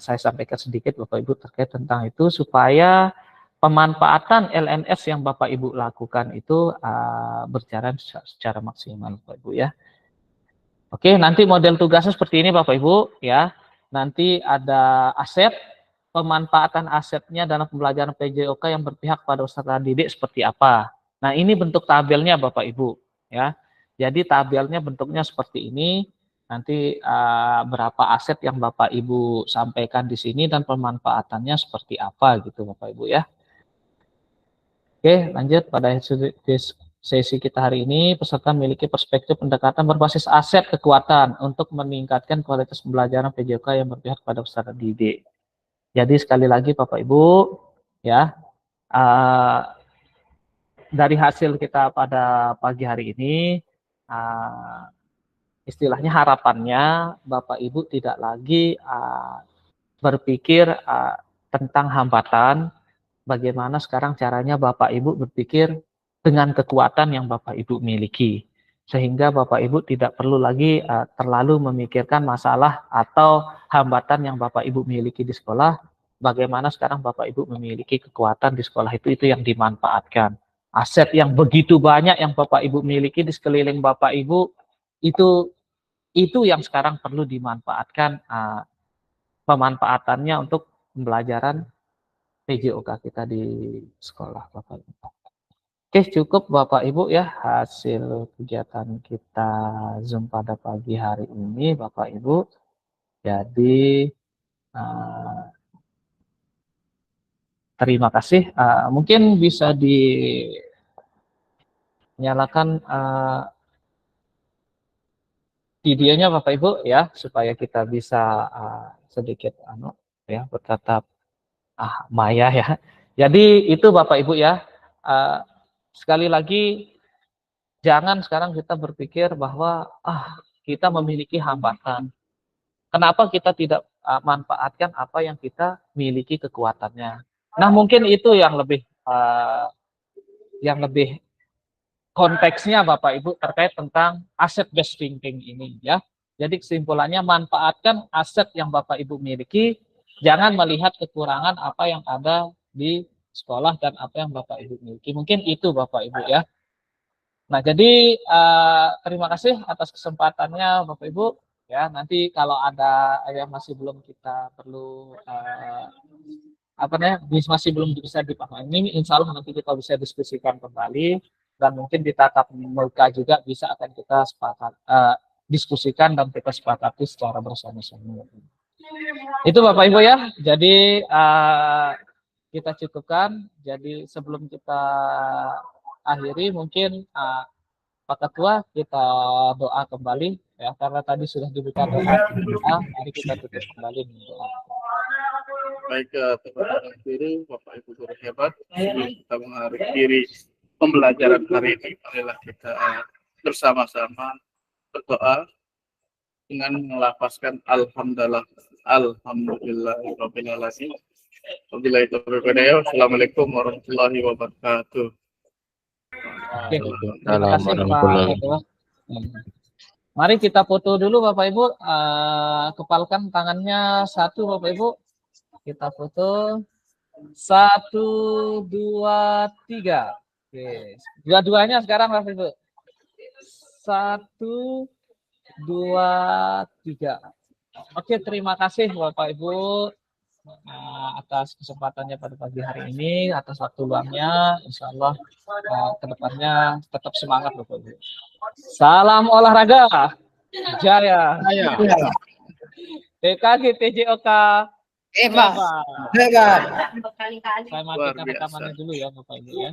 saya sampaikan sedikit Bapak Ibu terkait tentang itu supaya pemanfaatan LMS yang Bapak Ibu lakukan itu berjalan secara maksimal Bapak Ibu ya. Oke, nanti model tugasnya seperti ini Bapak Ibu ya. Nanti ada aset, pemanfaatan asetnya dalam pembelajaran PJOK yang berpihak pada peserta didik seperti apa. Nah, ini bentuk tabelnya Bapak Ibu ya. Jadi tabelnya bentuknya seperti ini. Nanti berapa aset yang Bapak Ibu sampaikan di sini dan pemanfaatannya seperti apa gitu Bapak Ibu ya. Oke, lanjut pada sesi kita hari ini, peserta memiliki perspektif pendekatan berbasis aset kekuatan untuk meningkatkan kualitas pembelajaran PJOK yang berpihak pada peserta didik. Jadi sekali lagi Bapak Ibu ya, dari hasil kita pada pagi hari ini, istilahnya harapannya Bapak Ibu tidak lagi berpikir tentang hambatan, bagaimana sekarang caranya Bapak Ibu berpikir dengan kekuatan yang Bapak Ibu miliki. Sehingga Bapak Ibu tidak perlu lagi terlalu memikirkan masalah atau hambatan yang Bapak Ibu miliki di sekolah, bagaimana sekarang Bapak Ibu memiliki kekuatan di sekolah itu yang dimanfaatkan. Aset yang begitu banyak yang Bapak Ibu miliki di sekeliling Bapak Ibu, itu yang sekarang perlu dimanfaatkan, pemanfaatannya untuk pembelajaran PJOK kita di sekolah, Bapak Ibu. Oke, cukup Bapak Ibu ya hasil kegiatan kita Zoom pada pagi hari ini, Bapak Ibu. Jadi terima kasih. Mungkin bisa dinyalakan videonya Bapak Ibu ya, supaya kita bisa sedikit bertatap maya ya. Jadi itu Bapak Ibu ya. Sekali lagi, jangan sekarang kita berpikir bahwa kita memiliki hambatan. Kenapa kita tidak manfaatkan apa yang kita miliki kekuatannya? Nah, mungkin itu yang lebih konteksnya Bapak Ibu terkait tentang asset based thinking ini ya. Jadi kesimpulannya, manfaatkan aset yang Bapak Ibu miliki, jangan melihat kekurangan apa yang ada di sekolah dan apa yang Bapak Ibu miliki. Mungkin itu Bapak Ibu ya. Nah, jadi terima kasih atas kesempatannya Bapak Ibu ya. Nanti kalau ada yang masih belum kita perlu masih belum bisa dipahami, insya Allah nanti kita bisa diskusikan kembali, dan mungkin di tatap muka juga bisa akan kita diskusikan dan kita sepakati secara bersama-sama. Itu Bapak Ibu ya. Jadi kita cukupkan. Jadi sebelum kita akhiri, mungkin Pak Ketua kita doa kembali ya, karena tadi sudah diberikan doa. Mari kita tutup kembali doa. Baik, teman-teman guru, Bapak Ibu guru hebat, sebelum kita mengakhiri pembelajaran hari ini, marilah kita bersama-sama berdoa dengan melafazkan Alhamdulillahirabbil alamin. Assalamualaikum warahmatullahi wabarakatuh. Terima kasih Pak Ketua. Mari kita foto dulu Bapak Ibu. Kepalkan tangannya satu Bapak Ibu. Kita foto 1, 2, 3. Oke. Dua-duanya sekarang Bapak Ibu. 1, 2, 3. Oke, terima kasih Bapak Ibu atas kesempatannya pada pagi hari ini, atas waktu luangnya. Insya Allah kedepannya tetap semangat Bapak Ibu. Salam olahraga jaya. PKG PJOK hebat. Saya matikan rekamannya dulu ya Bapak Ibu ya.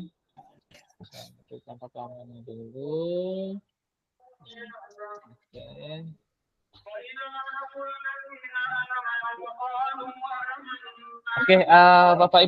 Saya matikan rekamannya dulu. Oke, Bapak Ibu.